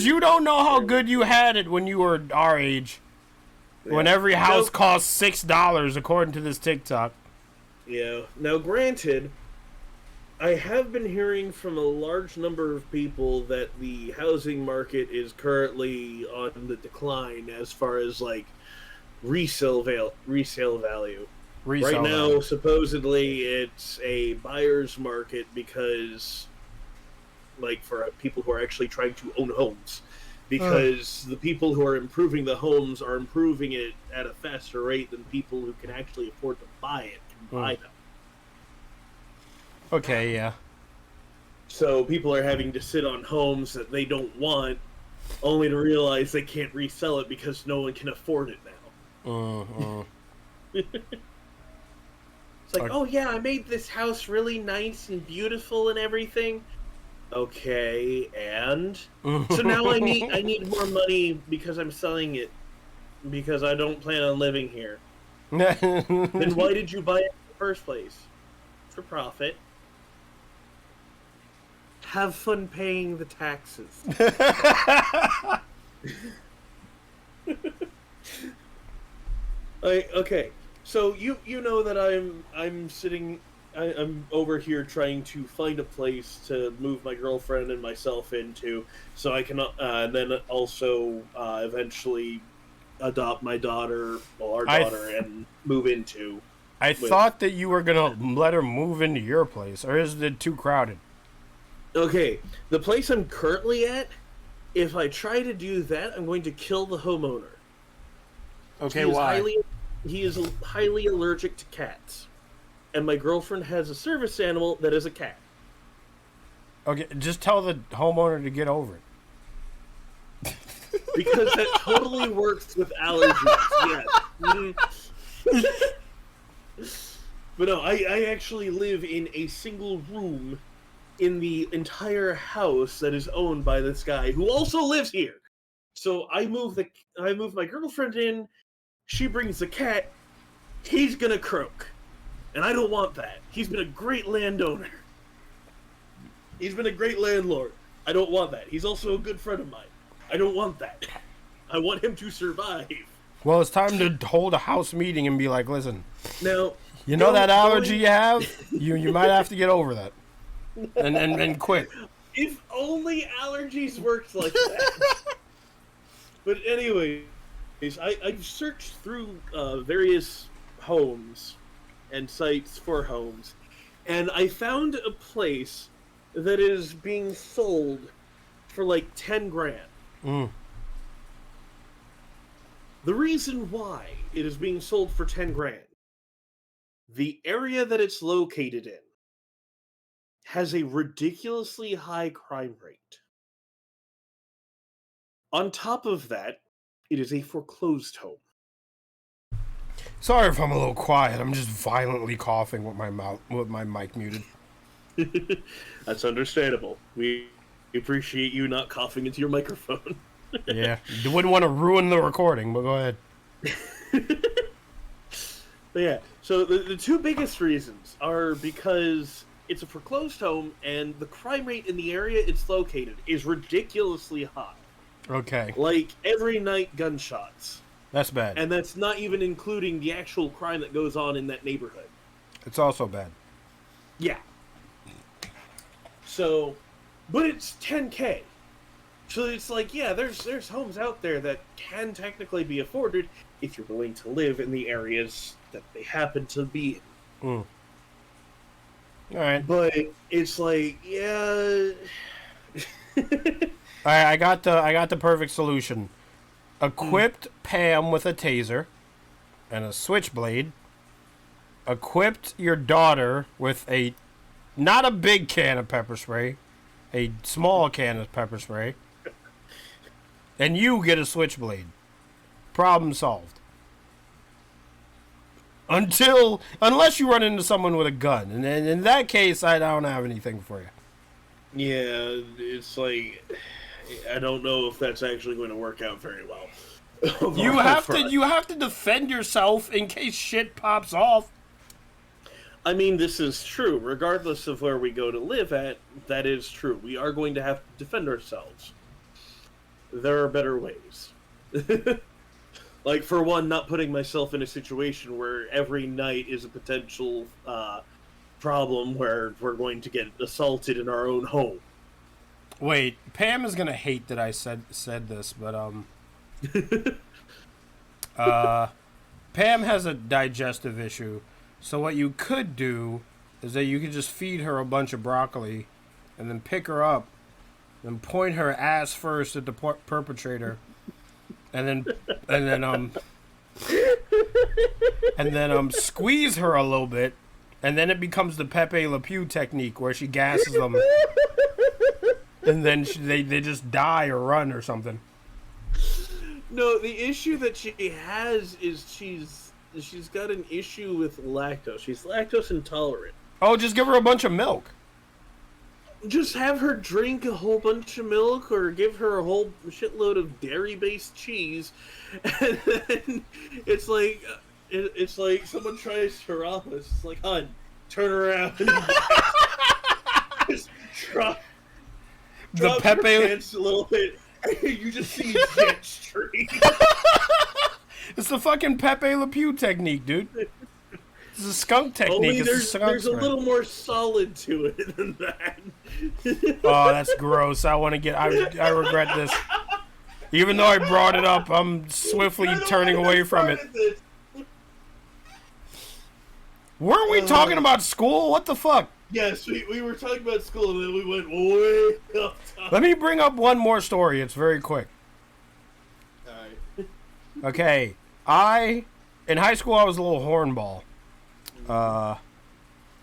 you don't know how good you had it when you were our age. Yeah. When every house cost $6 according to this TikTok. Yeah. Now granted, I have been hearing from a large number of people that the housing market is currently on the decline as far as like resale value. Right now, supposedly it's a buyer's market because, like, for people who are actually trying to own homes, because the people who are improving the homes are improving it at a faster rate than people who can actually afford to buy it can buy them. Okay, yeah. So people are having to sit on homes that they don't want, only to realize they can't resell it because no one can afford it now. It's like, oh yeah, I made this house really nice and beautiful and everything. Okay, and so now I need more money because I'm selling it because I don't plan on living here. Then why did you buy it in the first place? For profit. Have fun paying the taxes. Okay, so you know that I'm over here trying to find a place to move my girlfriend and myself into, so I can then also eventually adopt my daughter, or our daughter, and move into. I thought that you were gonna let her move into your place, or is it too crowded? Okay, the place I'm currently at, if I try to do that, I'm going to kill the homeowner. Okay, why? He is highly allergic to cats. And my girlfriend has a service animal that is a cat. Okay, just tell the homeowner to get over it. Because that totally works with allergies, yes. But no, I actually live in a single room in the entire house that is owned by this guy who also lives here. So I move my girlfriend in, she brings the cat, he's gonna croak. And I don't want that. He's been a great landowner. He's been a great landlord. I don't want that. He's also a good friend of mine. I don't want that. I want him to survive. Well, it's time to hold a house meeting and be like, listen, now, you know that allergy you have? You might have to get over that. And quit. If only allergies worked like that. But anyways, I've searched through various homes and sites for homes, and I found a place that is being sold for like 10 grand. The reason why it is being sold for 10 grand, the area that it's located in has a ridiculously high crime rate. On top of that, it is a foreclosed home. Sorry if I'm a little quiet. I'm just violently coughing with my mic muted. That's understandable. We appreciate you not coughing into your microphone. Yeah, you wouldn't want to ruin the recording, but go ahead. But yeah, so the two biggest reasons are because it's a foreclosed home and the crime rate in the area it's located is ridiculously high. Okay. Like, every night, gunshots. That's bad. And that's not even including the actual crime that goes on in that neighborhood. It's also bad. Yeah. So, but it's $10K. So it's like, yeah, there's homes out there that can technically be afforded if you're willing to live in the areas that they happen to be in. Mm. All right. But it's like, yeah. All right, I got the perfect solution. Equipped Pam with a taser and a switchblade. Equipped your daughter with not a big can of pepper spray, a small can of pepper spray, and you get a switchblade. Problem solved. Unless you run into someone with a gun, and in that case, I don't have anything for you. Yeah, it's like, I don't know if that's actually going to work out very well. You have to defend yourself in case shit pops off. I mean, this is true. Regardless of where we go to live at, that is true. We are going to have to defend ourselves. There are better ways. Like, for one, not putting myself in a situation where every night is a potential problem where we're going to get assaulted in our own home. Wait, Pam is gonna hate that I said this, but Pam has a digestive issue, so what you could do is that you could just feed her a bunch of broccoli, and then pick her up, and point her ass first at the perpetrator, and then squeeze her a little bit, and then it becomes the Pepe Le Pew technique where she gasses them, and then they just die or run or something. No, the issue that she has is she's got an issue with lactose. She's lactose intolerant. Oh, just give her a bunch of milk. Just have her drink a whole bunch of milk, or give her a whole shitload of dairy-based cheese, and then it's like someone tries to rob us. It's like, hon, turn around. Just drop The your Pepe. pants a little bit. You just see jet stream. It's the fucking Pepe Le Pew technique, dude. It's a skunk technique. Only It's there's a little more solid to it than that. Oh, that's gross. I want to get. I regret this. Even though I brought it up, I'm swiftly turning away from it. Weren't we talking about school? What the fuck? Yes, we were talking about school, and then we went way up top. Let me bring up one more story. It's very quick. Alright. Okay, in high school I was a little hornball.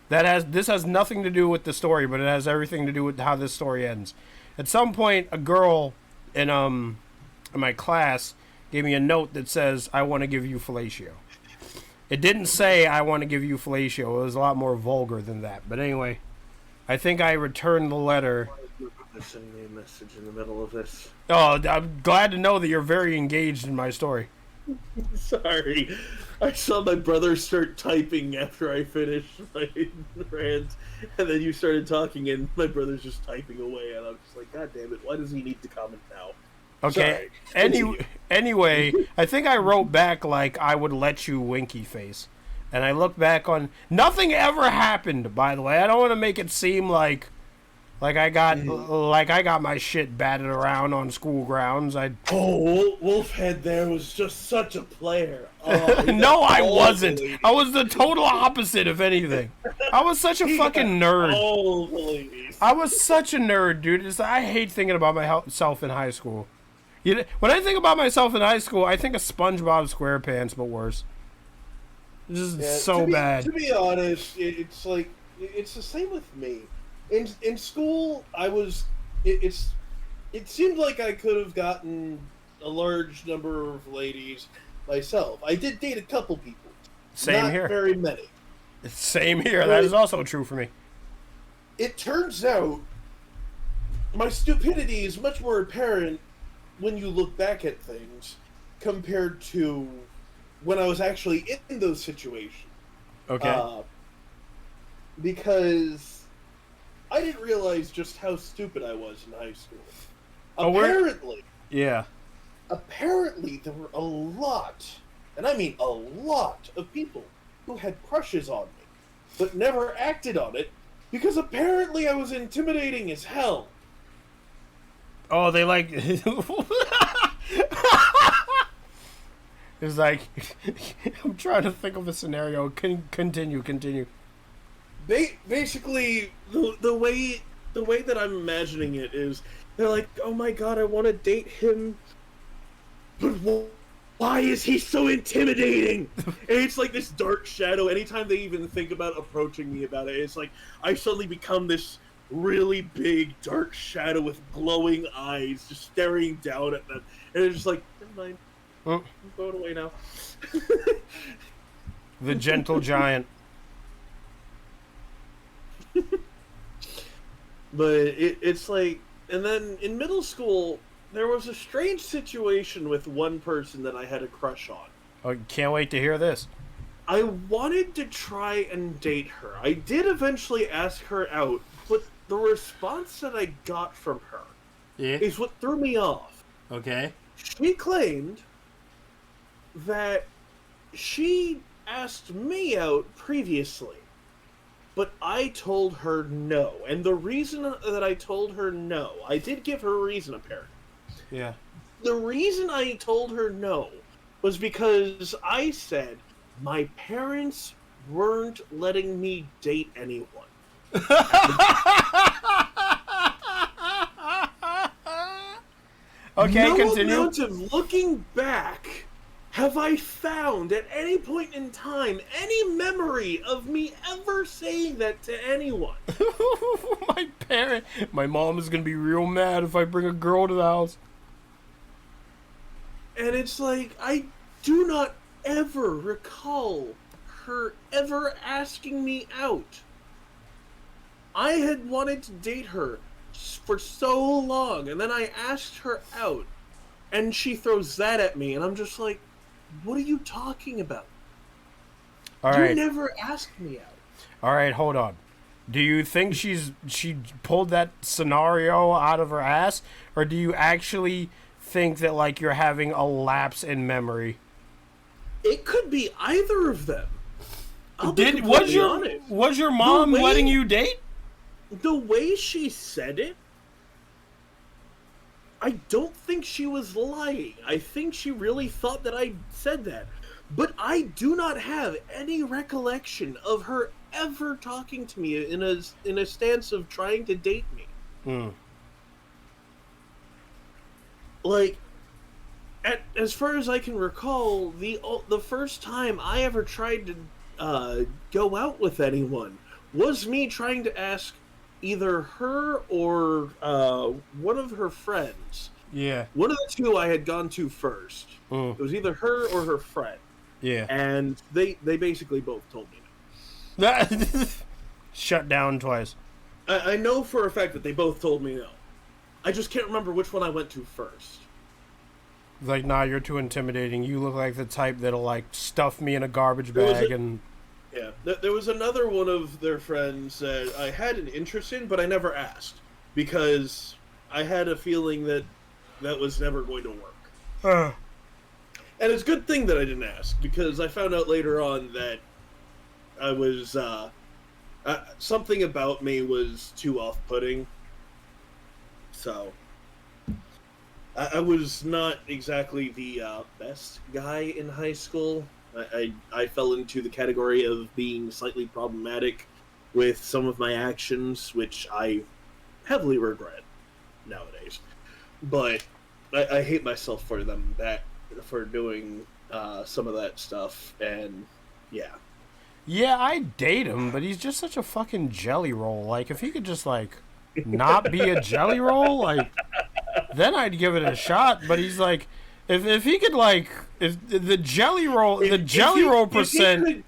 This has nothing to do with the story, but it has everything to do with how this story ends. At some point, a girl in my class gave me a note that says, "I want to give you fellatio." It didn't say, "I want to give you fellatio." It was a lot more vulgar than that. But anyway, I think I returned the letter. They're sending me a message in the middle of this. Oh, I'm glad to know that you're very engaged in my story. Sorry. I saw my brother start typing after I finished my rant, and then you started talking, and my brother's just typing away, and I'm just like, God damn it, why does he need to comment now? Okay. Anyway, I think I wrote back like, "I would let you winky face," and I look back on nothing ever happened. By the way, I don't want to make it seem like I got my shit batted around on school grounds. Wolfhead there was just such a player. Oh, no, I wasn't. I was the total opposite, if anything. I was such a fucking nerd. All the ladies. I was such a nerd, dude. I hate thinking about myself in high school. When I think about myself in high school, I think of SpongeBob SquarePants, but worse. This is so bad. To be honest, it's like it's the same with me. In school, it seemed like I could have gotten a large number of ladies myself. I did date a couple people. Same not here. Very many. Same here. That is also true for me. It turns out my stupidity is much more apparent when you look back at things compared to when I was actually in those situations. Okay. Because I didn't realize just how stupid I was in high school. Apparently there were a lot, and I mean a lot, of people who had crushes on me, but never acted on it, because apparently I was intimidating as hell. Oh, they like. It's like I'm trying to think of a scenario. Continue. Basically, the way that I'm imagining it is, they're like, oh my god, I want to date him, but why is he so intimidating? And it's like this dark shadow. Anytime they even think about approaching me about it, it's like I suddenly become this really big dark shadow with glowing eyes, just staring down at them, and it's just like, never mind, I'm going away now. The gentle giant. But it's like, and then in middle school, there was a strange situation with one person that I had a crush on. Oh, can't wait to hear this. I wanted to try and date her. I did eventually ask her out, but the response that I got from her is what threw me off. Okay. She claimed that she asked me out previously, but I told her no. And the reason that I told her no, I did give her a reason, apparently. Yeah. The reason I told her no was because I said my parents weren't letting me date anyone. Okay, no continue. amount of looking back have I found at any point in time any memory of me ever saying that to anyone. My mom is gonna be real mad if I bring a girl to the house. And it's like, I do not ever recall her ever asking me out. I had wanted to date her for so long, and then I asked her out, and she throws that at me, and I'm just like, what are you talking about? All right. You never asked me out. All right, hold on. Do you think she pulled that scenario out of her ass, or do you actually think that like you're having a lapse in memory? It could be either of them. Was your mom letting you date? The way she said it, I don't think she was lying. I think she really thought that I said that. But I do not have any recollection of her ever talking to me in a stance of trying to date me. Like, as far as I can recall, the first time I ever tried to go out with anyone was me trying to ask either her or one of her friends. Yeah. One of the two I had gone to first. It was either her or her friend. Yeah. And they basically both told me no. Shut down twice. I know for a fact that they both told me no. I just can't remember which one I went to first. Like, nah, you're too intimidating. You look like the type that'll, like, stuff me in a garbage bag and... Yeah, there was another one of their friends that I had an interest in, but I never asked. Because I had a feeling that was never going to work. And it's a good thing that I didn't ask, because I found out later on that I was... something about me was too off-putting. So... I was not exactly the best guy in high school. I fell into the category of being slightly problematic with some of my actions, which I heavily regret nowadays. But I hate myself for for doing some of that stuff, and yeah. Yeah, I date him, but he's just such a fucking jelly roll. Like, if he could just, like, not be a jelly roll, like... Then I'd give it a shot, but he's like, if he could like, if the jelly roll percent.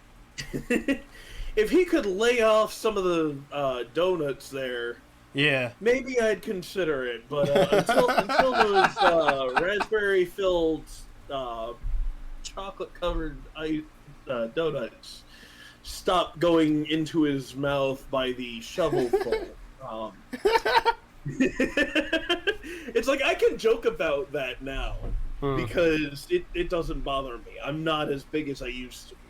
If he could lay off some of the donuts there, yeah, maybe I'd consider it. But until those raspberry filled, chocolate covered donuts stop going into his mouth by the shovelful. It's like I can joke about that now because it doesn't bother me. I'm not as big as I used to be.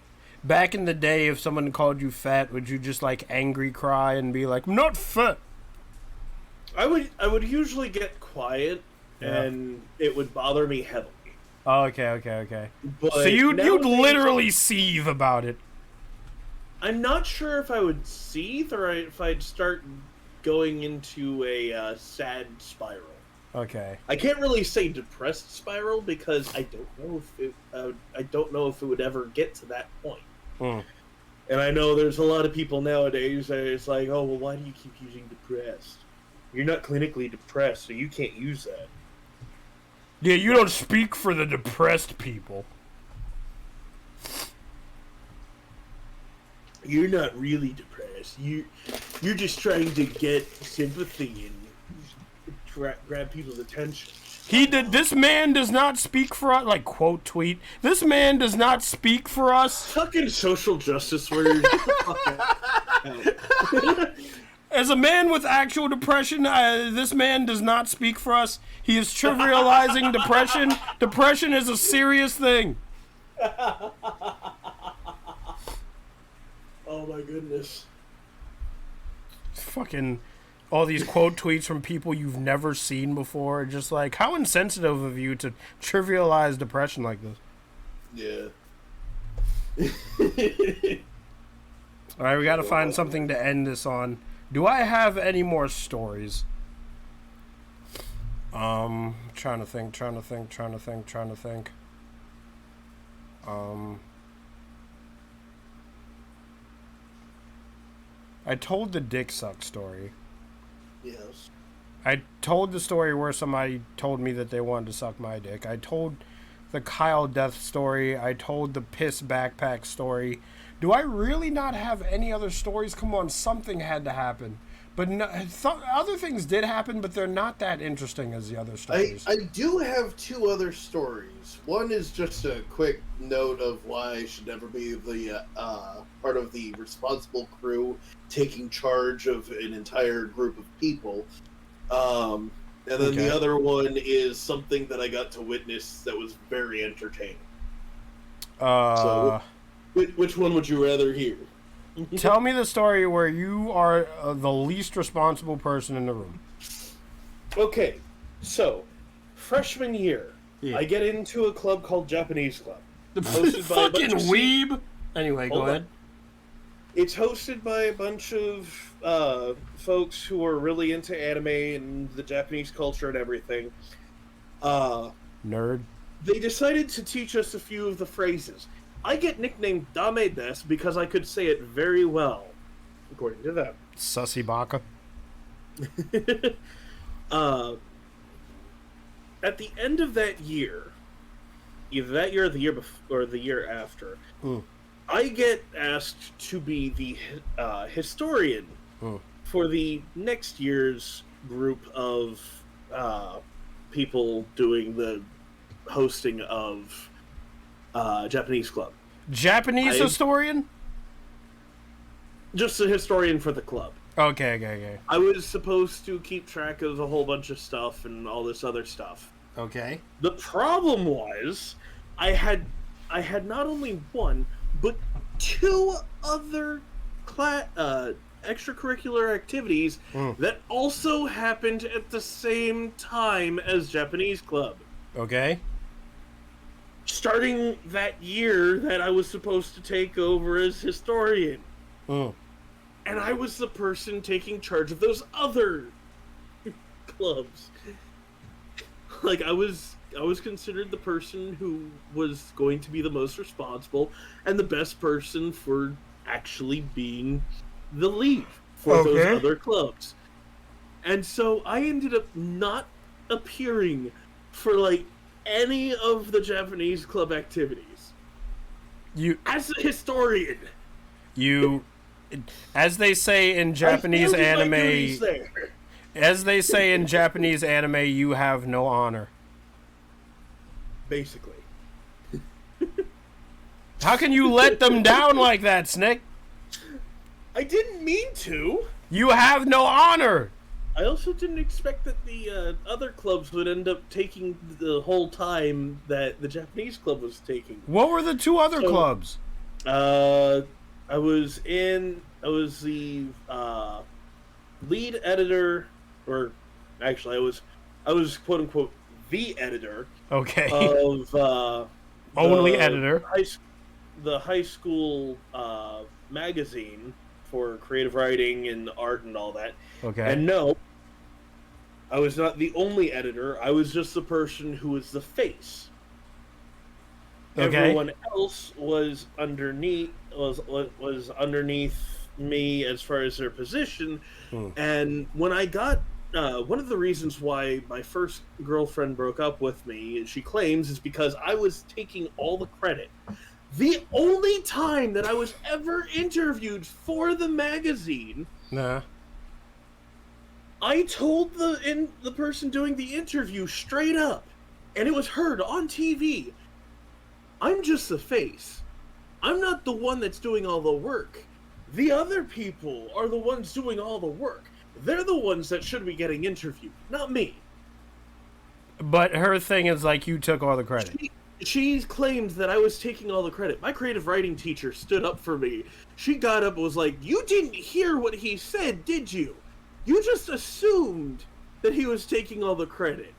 Back in the day, if someone called you fat, would you just like angry cry and be like, "I'm not fat"? I would usually get quiet, and it would bother me heavily. Oh, okay. But So you'd nowadays, literally seethe about it. I'm not sure if I would seethe or if I'd start going into a sad spiral. Okay. I can't really say depressed spiral because I don't know if it would ever get to that point. Mm. And I know there's a lot of people nowadays that it's like, oh well, why do you keep using depressed? You're not clinically depressed, so you can't use that. Yeah, you don't speak for the depressed people. You're not really depressed. You're just trying to get sympathy and grab people's attention. This man does not speak for us. Like, quote tweet. This man does not speak for us. Fucking social justice warriors. As a man with actual depression, this man does not speak for us. He is trivializing depression. Depression is a serious thing. Oh my goodness. Fucking all these quote tweets from people you've never seen before. Just like, how insensitive of you to trivialize depression like this. Yeah. Alright, we gotta find something to end this on. Do I have any more stories? Trying to think. I told the dick suck story. Yes. I told the story where somebody told me that they wanted to suck my dick. I told the Kyle death story. I told the piss backpack story. Do I really not have any other stories? Come on, something had to happen. But no, other things did happen, but they're not that interesting as the other stories. I do have two other stories. One is just a quick note of why I should never be the part of the responsible crew taking charge of an entire group of people. And then the other one is something that I got to witness that was very entertaining. So, which one would you rather hear? Tell me the story where you are the least responsible person in the room. Okay, so freshman year, Yeah. I get into a club called Japanese Club. Hosted by fucking weeb. Anyway, go ahead. It's hosted by a bunch of folks who are really into anime and the Japanese culture and everything. Nerd. They decided to teach us a few of the phrases. I get nicknamed Dame Des because I could say it very well, according to them. Sussy Baka. At the end of that year, either that year or the year before, or the year after, I get asked to be the historian for the next year's group of people doing the hosting of Japanese Club. Japanese historian? Just a historian for the club. Okay. I was supposed to keep track of a whole bunch of stuff and all this other stuff. Okay. The problem was, I had not only one, but two other extracurricular activities that also happened at the same time as Japanese Club. Okay. Starting that year that I was supposed to take over as historian. And I was the person taking charge of those other clubs. Like, I was considered the person who was going to be the most responsible and the best person for actually being the lead for those other clubs. And so I ended up not appearing for, like, any of the Japanese club activities. As a historian. As they say in Japanese anime, you have no honor. Basically. How can you let them down like that, Snick? I didn't mean to. You have no honor. I also didn't expect that the other clubs would end up taking the whole time that the Japanese club was taking. What were the two other clubs? I was the lead editor, or Actually, I was quote unquote the editor Okay. of Only editor. The high school magazine for creative writing and art and all that. Okay. And no, I was not the only editor. I was just the person who was the face. Okay. Everyone else was underneath me as far as their position. And when I got one of the reasons why my first girlfriend broke up with me, she claims, is because I was taking all the credit. The only time that I was ever interviewed for the magazine, I told the person doing the interview straight up, and it was heard on TV, I'm just the face. I'm not the one that's doing all the work. The other people are the ones doing all the work. They're the ones that should be getting interviewed, not me. But her thing is like you took all the credit. She claimed that I was taking all the credit. My creative writing teacher stood up for me. She got up and was like, "You didn't hear what he said, did you? You just assumed that he was taking all the credit.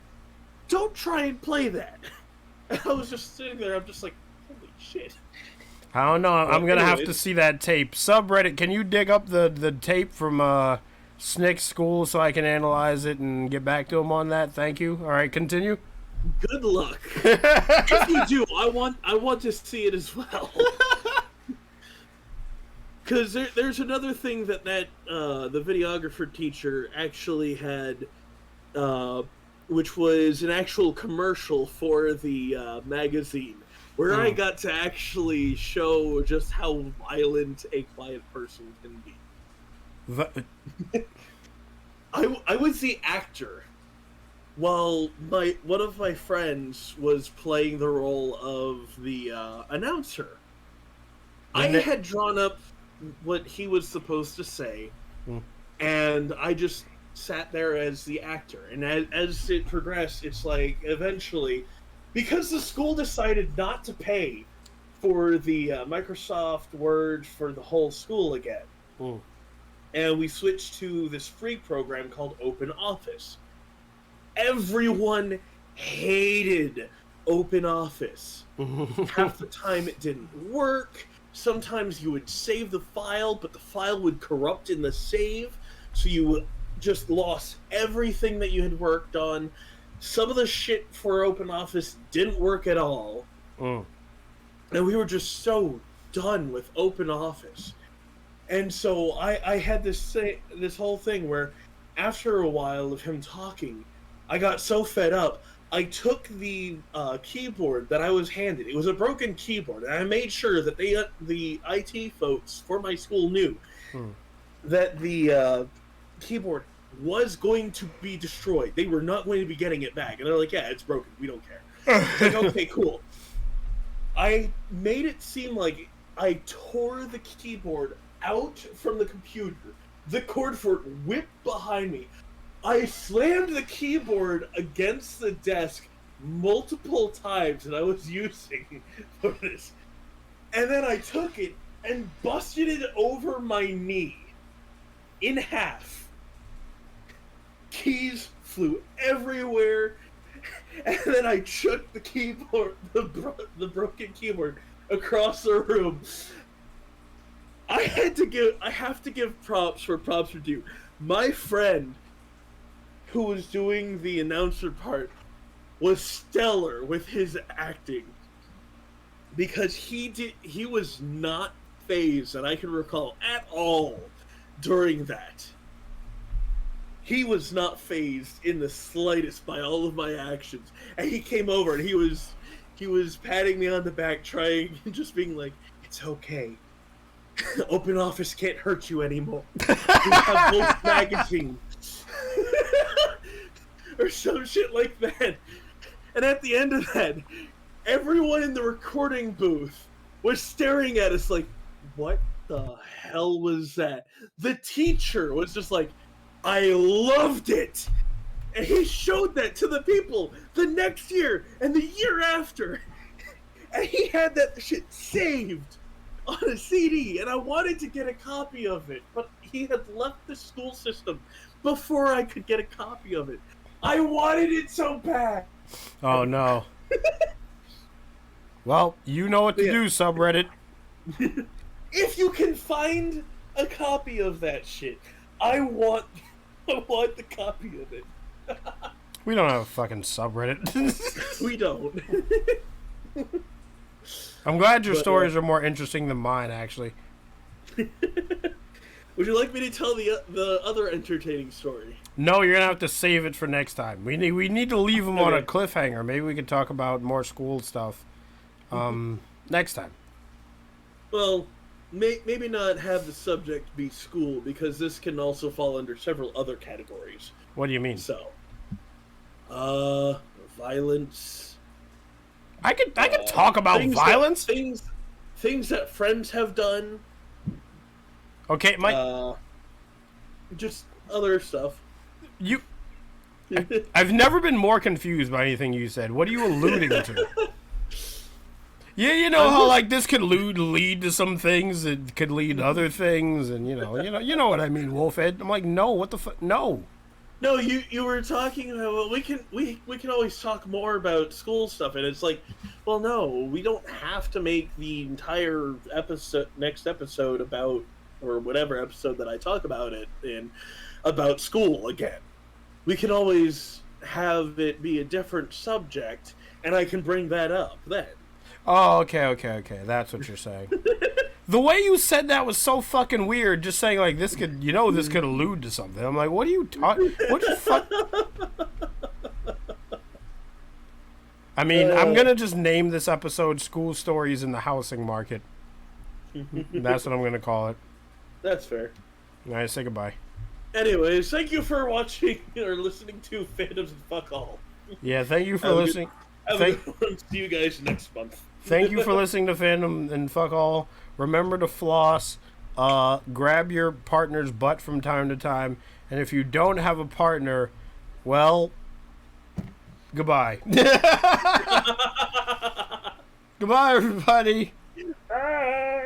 Don't try and play that." And I was just sitting there, I'm just like, holy shit. I don't know. I'm going to have to see that tape. Subreddit, can you dig up the tape from Snick's school so I can analyze it and get back to him on that? Thank you. All right, continue. Good luck. If you do, I want to see it as well. Because there's another thing that the videographer teacher actually had, which was an actual commercial for the magazine, where I got to actually show just how violent a quiet person can be. I was the actor, while one of my friends was playing the role of the announcer. I had drawn up what he was supposed to say, and I just sat there as the actor. And as it progressed, it's like eventually, because the school decided not to pay for the Microsoft Word for the whole school again, and we switched to this free program called Open Office. Everyone hated Open Office. Half the time it didn't work. Sometimes you would save the file, but the file would corrupt in the save, so you just lost everything that you had worked on. Some of the shit for Open Office didn't work at all. And we were just so done with Open Office. And so I had this whole thing where, after a while of him talking, I got so fed up, I took the keyboard that I was handed. It was a broken keyboard, and I made sure that the IT folks for my school knew that the keyboard was going to be destroyed. They were not going to be getting it back. And they're like, yeah, it's broken. We don't care. It's like, okay, cool. I made it seem like I tore the keyboard out from the computer. The cord for it whipped behind me. I slammed the keyboard against the desk multiple times that I was using for this. And then I took it and busted it over my knee in half. Keys flew everywhere. And then I chucked the keyboard, the broken keyboard, across the room. I have to give props where props are due. My friend, who was doing the announcer part, was stellar with his acting, because he was not phased, that I can recall, at all during that. He was not phased in the slightest by all of my actions, and he came over and he was patting me on the back, trying, just being like, "It's okay. Open Office can't hurt you anymore. We have both magazines." Or some shit like that. And at the end of that, everyone in the recording booth was staring at us like, what the hell was that? The teacher was just like, I loved it! And he showed that to the people the next year and the year after. And he had that shit saved on a CD, and I wanted to get a copy of it, but he had left the school system before I could get a copy of it. I wanted it so bad. Oh no. Well, you know what to do, subreddit. If you can find a copy of that shit, I want the copy of it. We don't have a fucking subreddit. We don't. I'm glad your stories are more interesting than mine, actually. Would you like me to tell the other entertaining story? No, you're gonna have to save it for next time. We need to leave them on a cliffhanger. Maybe we could talk about more school stuff next time. Well, maybe not have the subject be school, because this can also fall under several other categories. What do you mean? So, violence. I could talk about violence. Things that friends have done. Okay, Mike. Just other stuff. I've never been more confused by anything you said. What are you alluding to? Yeah, you know how like this could lead to some things. It could lead to other things, and you know what I mean, Wolfhead. I'm like, no, what the fuck, no. No, you were talking about, well, we can always talk more about school stuff, and it's like, well, no, we don't have to make the entire next episode about, or whatever episode that I talk about it in, about school again. We can always have it be a different subject, and I can bring that up then. Oh, okay. That's what you're saying. The way you said that was so fucking weird. Just saying like this could allude to something. I'm like, what are you talking? What the fuck? I mean, I'm gonna just name this episode "School Stories in the Housing Market." That's what I'm gonna call it. That's fair. All right, say goodbye. Anyways, thank you for watching or listening to Fandoms and Fuck All. Yeah, thank you for listening. See you guys next month. Thank you for listening to Fandom and Fuck All. Remember to floss. Grab your partner's butt from time to time. And if you don't have a partner, well, goodbye. Goodbye, everybody. Bye.